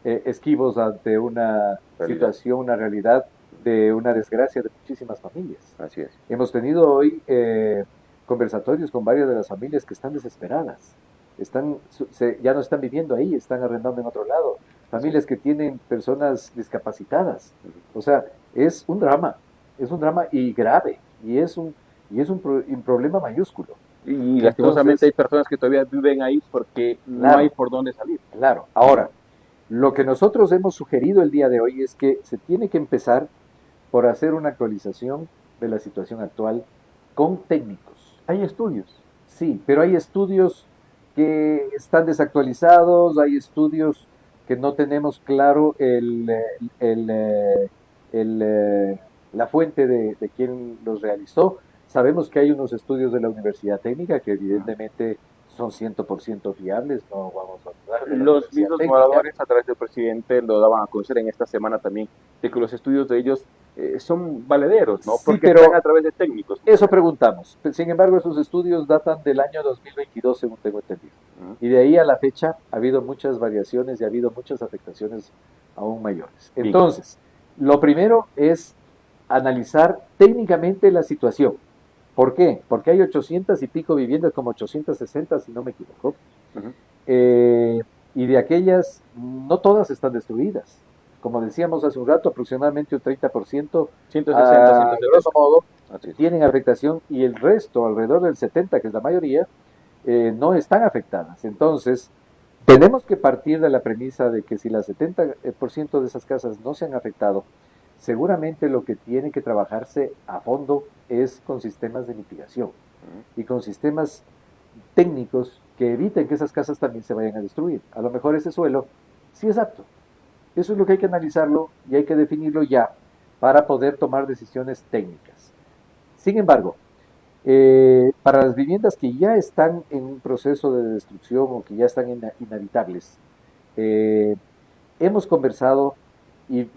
esquivos ante una Realidad. situación, una realidad de una desgracia de muchísimas familias. Así es. Hemos tenido hoy conversatorios con varias de las familias que están desesperadas. Ya no están viviendo ahí, están arrendando en otro lado. Familias que tienen personas discapacitadas. O sea, es un drama y grave, un problema mayúsculo. Y lastimosamente hay Entonces, personas que todavía viven ahí porque no hay claro, por dónde salir. claro. Ahora, lo que nosotros hemos sugerido el día de hoy es que se tiene que empezar por hacer una actualización de la situación actual con técnicos. Hay estudios. Sí, pero hay estudios que están desactualizados, hay estudios que no tenemos claro el, eh, el, la fuente de quién los realizó. Sabemos que hay unos estudios de la Universidad Técnica que evidentemente son 100% fiables, no vamos a dudar de la Los Universidad mismos Técnica. moradores a través del presidente lo daban a conocer en esta semana también, de que los estudios de ellos son valederos, ¿no? Sí, Porque pero están a través de técnicos. eso preguntamos. Sin embargo, esos estudios datan del año 2022, según tengo entendido. Y de ahí a la fecha ha habido muchas variaciones y ha habido muchas afectaciones aún mayores. Bien. Entonces, lo primero es analizar técnicamente la situación. ¿Por qué? Porque hay 800 y pico viviendas, como 860, si no me equivoco. Ujú. Y de aquellas, no todas están destruidas. Como decíamos hace un rato, aproximadamente un 30%, 160, a 170. grosso modo, Así es. tienen afectación y el resto, alrededor del 70, que es la mayoría, no están afectadas. Entonces, tenemos que partir de la premisa de que si las 70% de esas casas no se han afectado, seguramente lo que tiene que trabajarse a fondo es con sistemas de mitigación y con sistemas técnicos que eviten que esas casas también se vayan a destruir. A lo mejor ese suelo sí es apto. Eso es lo que hay que analizarlo y hay que definirlo ya para poder tomar decisiones técnicas. Sin embargo, para las viviendas que ya están en un proceso de destrucción o que ya están inhabitables, hemos conversado y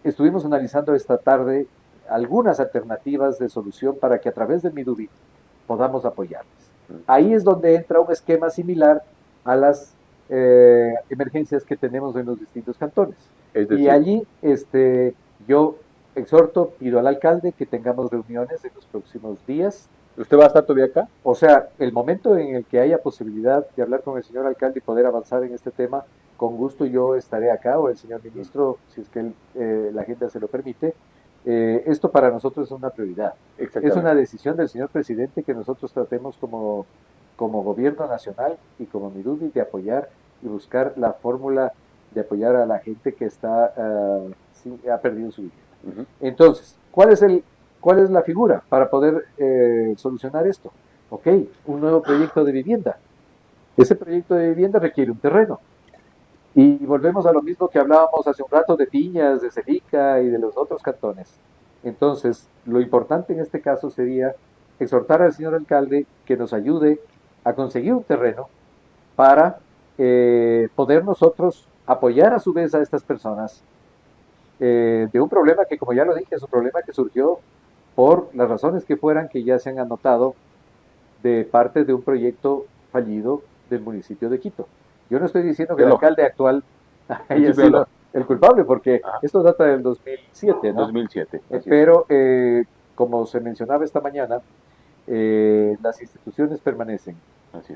estuvimos analizando esta tarde algunas alternativas de solución para que a través del Midubi podamos apoyarles. Ahí es donde entra un esquema similar a las emergencias que tenemos en los distintos cantones. Es decir, Y allí yo exhorto, pido al alcalde que tengamos reuniones en los próximos días. ¿usted va a estar todavía acá? O sea, el momento en el que haya posibilidad de hablar con el señor alcalde y poder avanzar en este tema, con gusto yo estaré acá, o el señor ministro, si es que la agenda se lo permite. Esto para nosotros es una prioridad. Es una decisión del señor presidente que nosotros tratemos como gobierno nacional y como Midubi de apoyar y buscar la fórmula de apoyar a la gente que ha perdido su vivienda. Uh-huh. Entonces, ¿cuál es la figura para poder solucionar esto? Ok, un nuevo proyecto de vivienda. Ese proyecto de vivienda requiere un terreno. Y volvemos a lo mismo que hablábamos hace un rato de Piñas, de Celica y de los otros cantones. Entonces, lo importante en este caso sería exhortar al señor alcalde que nos ayude a conseguir un terreno para poder nosotros apoyar a su vez a estas personas de un problema que, como ya lo dije, es un problema que surgió por las razones que fueran que ya se han anotado de parte de un proyecto fallido del municipio de Quito. Yo no estoy diciendo que el alcalde actual haya sido el culpable, porque esto data del 2007, ¿no? 2007. Pero, como se mencionaba esta mañana, las instituciones permanecen.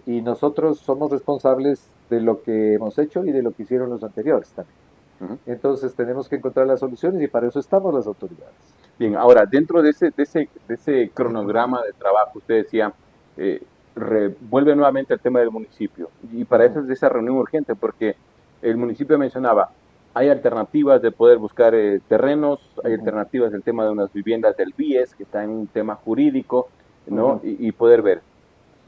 Y nosotros somos responsables de lo que hemos hecho y de lo que hicieron los anteriores también. Entonces tenemos que encontrar las soluciones y para eso estamos las autoridades. Bien, ahora, dentro de ese cronograma de trabajo, usted decía, vuelve nuevamente al tema del municipio, y para eso es esa reunión urgente, porque el municipio mencionaba, hay alternativas de poder buscar terrenos, hay alternativas del tema de unas viviendas del BIES, que está en un tema jurídico, ¿no? Y poder ver.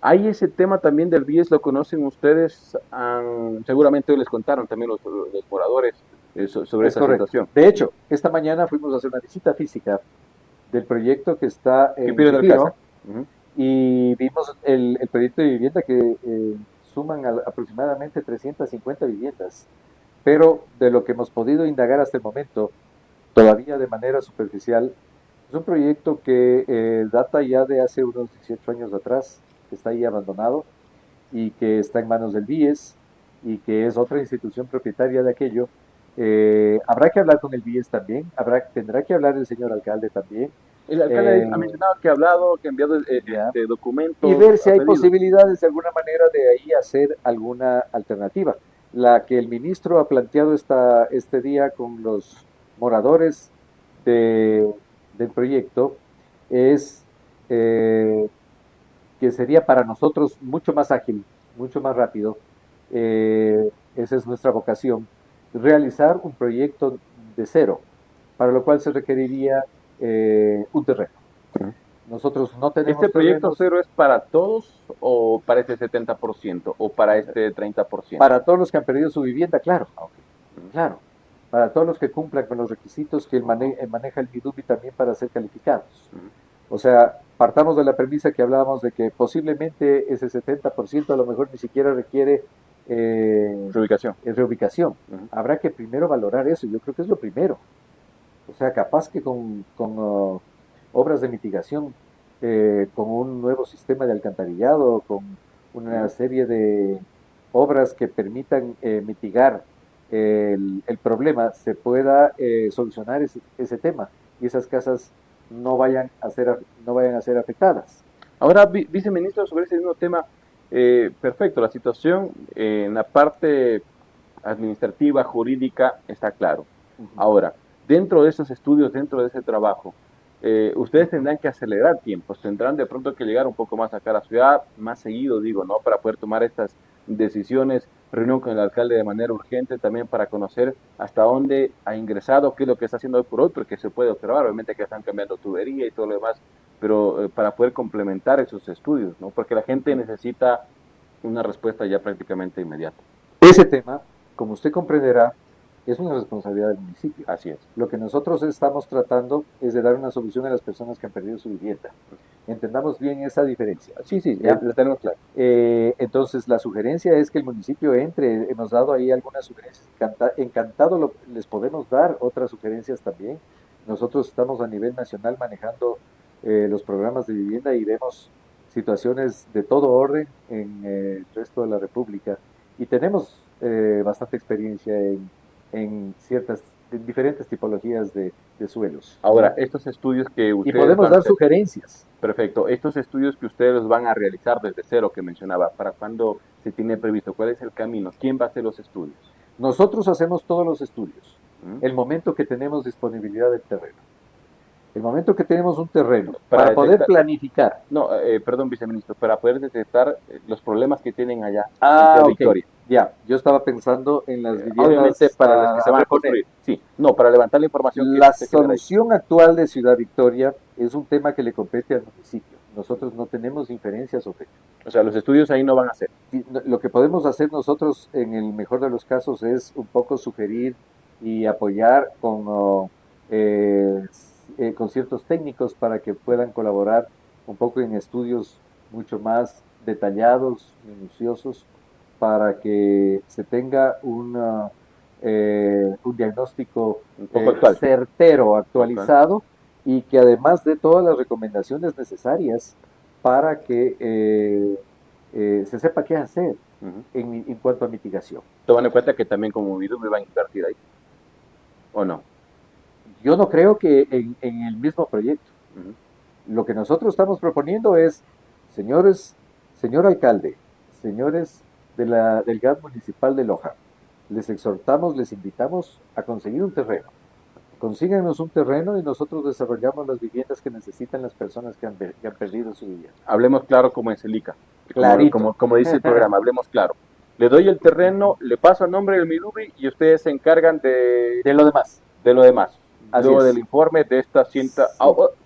Hay ese tema también del BIES, ¿lo conocen ustedes? Seguramente hoy les contaron también los moradores sobre esa situación. De hecho, esta mañana fuimos a hacer una visita física del proyecto que está en Quipiro, y vimos el proyecto de vivienda que suman aproximadamente 350 viviendas, pero de lo que hemos podido indagar hasta el momento, todavía de manera superficial, es un proyecto que data ya de hace unos 18 años atrás, que está ahí abandonado y que está en manos del BIES y que es otra institución propietaria de aquello. Habrá que hablar con el BIES también, tendrá que hablar el señor alcalde también. El alcalde ha mencionado que ha hablado, que ha enviado documentos. Y ver si hay posibilidades de alguna manera de ahí hacer alguna alternativa. La que el ministro ha planteado este día con los moradores del proyecto es que sería para nosotros mucho más ágil, mucho más rápido. Esa es nuestra vocación, realizar un proyecto de cero, para lo cual se requeriría un terreno. Nosotros no tenemos ¿Este proyecto cero es para todos o para este 70% o para este 30%? Para todos los que han perdido su vivienda, claro. Claro. Para todos los que cumplan con los requisitos que maneja el MIDUBI también para ser calificados. O sea, partamos de la premisa que hablábamos de que posiblemente ese 70% a lo mejor ni siquiera requiere reubicación. Habrá que primero valorar eso, yo creo que es lo primero. O sea, capaz que con obras de mitigación, con un nuevo sistema de alcantarillado, con una serie de obras que permitan mitigar el problema, se pueda solucionar ese tema y esas casas no vayan a ser afectadas. Ahora, viceministro, sobre ese mismo tema, perfecto, la situación en la parte administrativa, jurídica, está claro. Ahora, dentro de esos estudios, dentro de ese trabajo, ustedes tendrán que acelerar tiempos, tendrán de pronto que llegar un poco más acá a la ciudad, más seguido, digo, ¿no? Para poder tomar estas decisiones, reunión con el alcalde de manera urgente también para conocer hasta dónde ha ingresado, qué es lo que está haciendo hoy por hoy, porque se puede observar, obviamente que están cambiando tubería y todo lo demás, pero para poder complementar esos estudios, ¿no? Porque la gente necesita una respuesta ya prácticamente inmediata. Ese tema, como usted comprenderá, es una responsabilidad del municipio. Así es. Lo que nosotros estamos tratando es de dar una solución a las personas que han perdido su vivienda. Entendamos bien esa diferencia. Sí, ya la tenemos clara. Entonces, la sugerencia es que el municipio entre. Hemos dado ahí algunas sugerencias. Encantado les podemos dar otras sugerencias también. Nosotros estamos a nivel nacional manejando los programas de vivienda y vemos situaciones de todo orden en el resto de la República. Y tenemos bastante experiencia en diferentes tipologías de suelos. Ahora, estos estudios que ustedes... Y podemos dar sugerencias. Perfecto. Estos estudios que ustedes van a realizar desde cero, que mencionaba, ¿para cuándo se tiene previsto? ¿Cuál es el camino? ¿Quién va a hacer los estudios? Nosotros hacemos todos los estudios. El momento que tenemos disponibilidad del terreno. El momento que tenemos un terreno para poder planificar. No, perdón, viceministro, para poder detectar los problemas que tienen allá en Victoria. Ya, yo estaba pensando en las viviendas obviamente para las que se van a construir. Sí, no, para levantar la información. La solución actual de Ciudad Victoria es un tema que le compete al municipio. Nosotros no tenemos inferencias sobre ello. O sea, los estudios ahí no van a hacer. Lo que podemos hacer nosotros, en el mejor de los casos, es un poco sugerir y apoyar con ciertos técnicos para que puedan colaborar un poco en estudios mucho más detallados, minuciosos, para que se tenga un diagnóstico un poco certero, actualizado, y que además dé todas las recomendaciones necesarias para que se sepa qué hacer en cuanto a mitigación. Tomando en cuenta que también como MIDUBI van a invertir ahí, ¿o no? Yo no creo que en el mismo proyecto. Lo que nosotros estamos proponiendo es, señor alcalde, señores del GAD municipal de Loja, les exhortamos, les invitamos a conseguir un terreno. Consíganos un terreno y nosotros desarrollamos las viviendas que necesitan las personas que han perdido su vivienda. Hablemos claro como en Celica, Clarito. como dice el programa, hablemos claro. Le doy el terreno, le paso el nombre del Milubi y ustedes se encargan De lo demás. de lo demás. Así Luego es. del informe de estas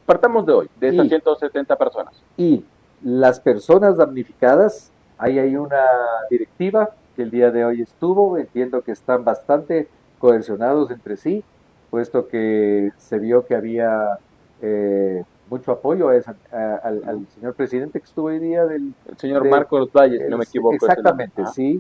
partamos de hoy, de estas 170 personas. Y las personas damnificadas, ahí hay una directiva que el día de hoy estuvo, entiendo que están bastante cohesionados entre sí, puesto que se vio que había mucho apoyo al señor presidente que estuvo hoy día El señor Marcos Valle, si no me equivoco. Exactamente, sí.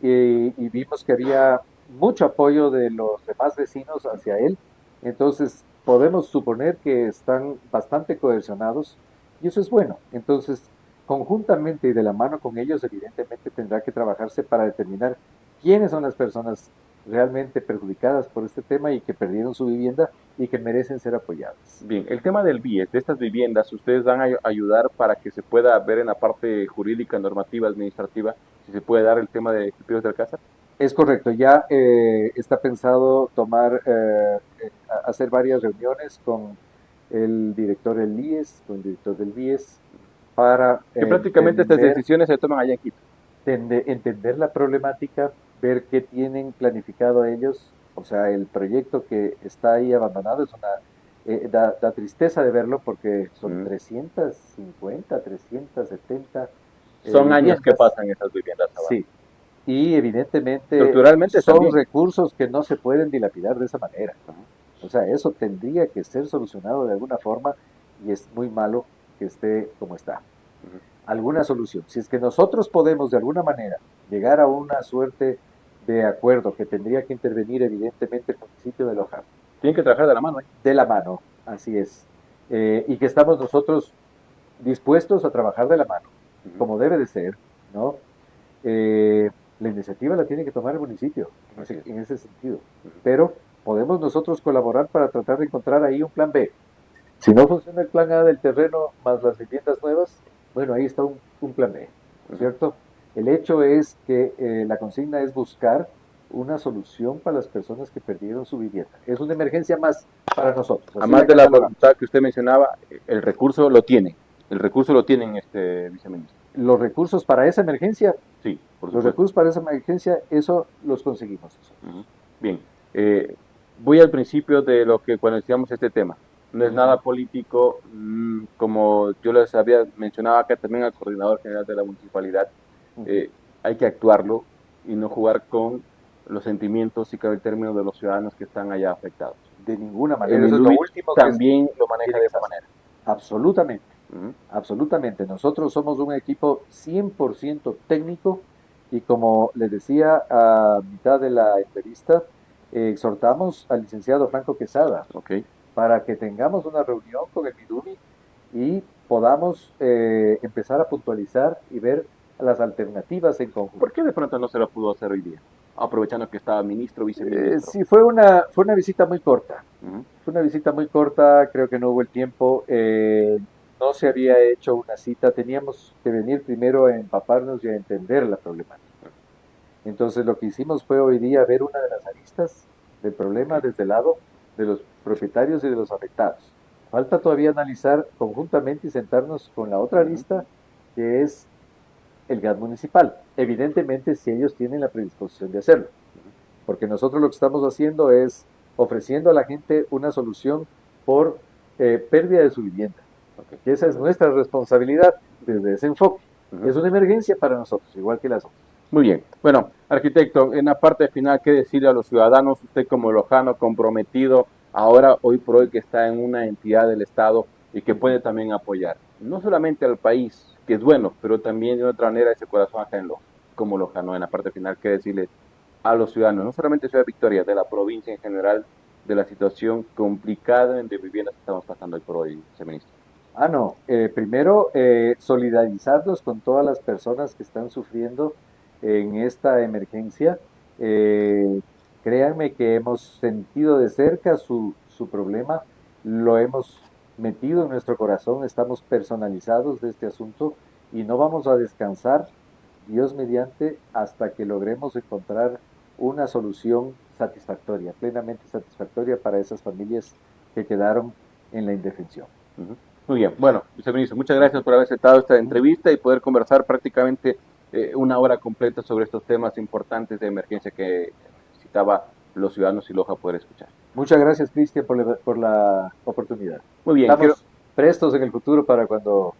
Y vimos que había mucho apoyo de los demás vecinos hacia él, entonces podemos suponer que están bastante cohesionados y eso es bueno. Entonces, conjuntamente y de la mano con ellos, evidentemente tendrá que trabajarse para determinar quiénes son las personas realmente perjudicadas por este tema y que perdieron su vivienda y que merecen ser apoyadas. Bien, el tema del BIES, de estas viviendas, ustedes van a ayudar para que se pueda ver en la parte jurídica, normativa, administrativa, si se puede dar el tema de equipos del CASA. Es correcto, ya está pensado hacer varias reuniones con el director del IES, con el director del BIES, para que prácticamente estas decisiones se toman allá en Quito. Entender la problemática, ver qué tienen planificado ellos, o sea, el proyecto que está ahí abandonado es da tristeza de verlo porque son 350, 370 son años que pasan esas viviendas. Sí, y evidentemente estructuralmente son también recursos que no se pueden dilapidar de esa manera. O sea, eso tendría que ser solucionado de alguna forma y es muy malo que esté como está. Alguna solución. Si es que nosotros podemos de alguna manera llegar a una suerte de acuerdo que tendría que intervenir evidentemente el municipio de Loja. Tienen que trabajar de la mano. De la mano, así es. Y que estamos nosotros dispuestos a trabajar de la mano, como debe de ser, ¿no? La iniciativa la tiene que tomar el municipio, en ese sentido. Pero podemos nosotros colaborar para tratar de encontrar ahí un plan B. Si no funciona el plan A del terreno más las viviendas nuevas, bueno, ahí está un plan B, ¿cierto? El hecho es que la consigna es buscar una solución para las personas que perdieron su vivienda. Es una emergencia más para nosotros. Además de la voluntad que usted mencionaba, el recurso lo tienen. El recurso lo tienen, viceministro. Los recursos para esa emergencia, sí, por supuesto. Los recursos para esa emergencia, eso los conseguimos. Bien, voy al principio de lo que cuando decíamos este tema. No es nada político, como yo les había mencionado acá también al coordinador general de la municipalidad, hay que actuarlo y no jugar con los sentimientos y cabe el término de los ciudadanos que están allá afectados. De ninguna manera. Eso es lo último también lo maneja de esa manera. Absolutamente, absolutamente. Nosotros somos un equipo 100% técnico y como les decía a mitad de la entrevista, exhortamos al licenciado Franco Quesada para que tengamos una reunión con el Milubi y podamos empezar a puntualizar y ver las alternativas en conjunto. ¿Por qué de pronto no se lo pudo hacer hoy día? Aprovechando que estaba ministro, viceministro. Sí, fue una visita muy corta. Fue una visita muy corta, creo que no hubo el tiempo. No se había hecho una cita, teníamos que venir primero a empaparnos y a entender la problemática. Entonces lo que hicimos fue hoy día ver una de las aristas del problema desde el lado de los propietarios y de los afectados. Falta todavía analizar conjuntamente y sentarnos con la otra arista, que es el gas municipal. Evidentemente si ellos tienen la predisposición de hacerlo. Porque nosotros lo que estamos haciendo es ofreciendo a la gente una solución por pérdida de su vivienda. Que esa es nuestra responsabilidad desde ese enfoque. Es una emergencia para nosotros, igual que las otras. Muy bien. Bueno, arquitecto, en la parte final, ¿qué decirle a los ciudadanos? Usted como lojano comprometido, ahora, hoy por hoy, que está en una entidad del Estado y que puede también apoyar, no solamente al país, que es bueno, pero también de otra manera ese corazón acá en Loja, como lojano, en la parte final, ¿qué decirle a los ciudadanos? No solamente Ciudad Victoria, de la provincia en general, de la situación complicada de viviendas que estamos pasando hoy por hoy, viceministro. No. Primero, solidarizarnos con todas las personas que están sufriendo en esta emergencia. Créanme que hemos sentido de cerca su problema, lo hemos metido en nuestro corazón, estamos personalizados de este asunto y no vamos a descansar, Dios mediante, hasta que logremos encontrar una solución satisfactoria, plenamente satisfactoria para esas familias que quedaron en la indefensión. Muy bien, bueno, viceministro, muchas gracias por haber aceptado esta entrevista y poder conversar prácticamente una hora completa sobre estos temas importantes de emergencia que necesitaba los ciudadanos y Loja poder escuchar. Muchas gracias, Cristian, por la oportunidad. Muy bien. Estamos prestos en el futuro para cuando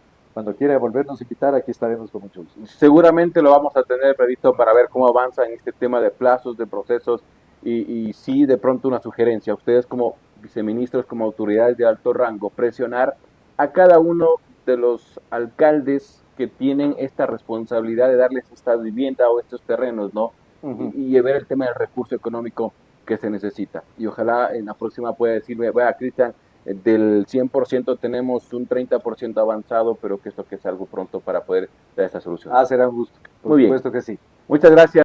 quiera volvernos a invitar, aquí estaremos con mucho gusto. Seguramente lo vamos a tener previsto para ver cómo avanza en este tema de plazos, de procesos y sí, de pronto una sugerencia. Ustedes como viceministros, como autoridades de alto rango, presionar a cada uno de los alcaldes que tienen esta responsabilidad de darles esta vivienda o estos terrenos, ¿no? Y ver el tema del recurso económico que se necesita. Y ojalá en la próxima pueda decirme, vea, Cristian, del 100% tenemos un 30% avanzado, pero que esto que sea algo pronto para poder dar esta solución. Será un gusto. Por Muy supuesto bien. que sí. Muchas gracias.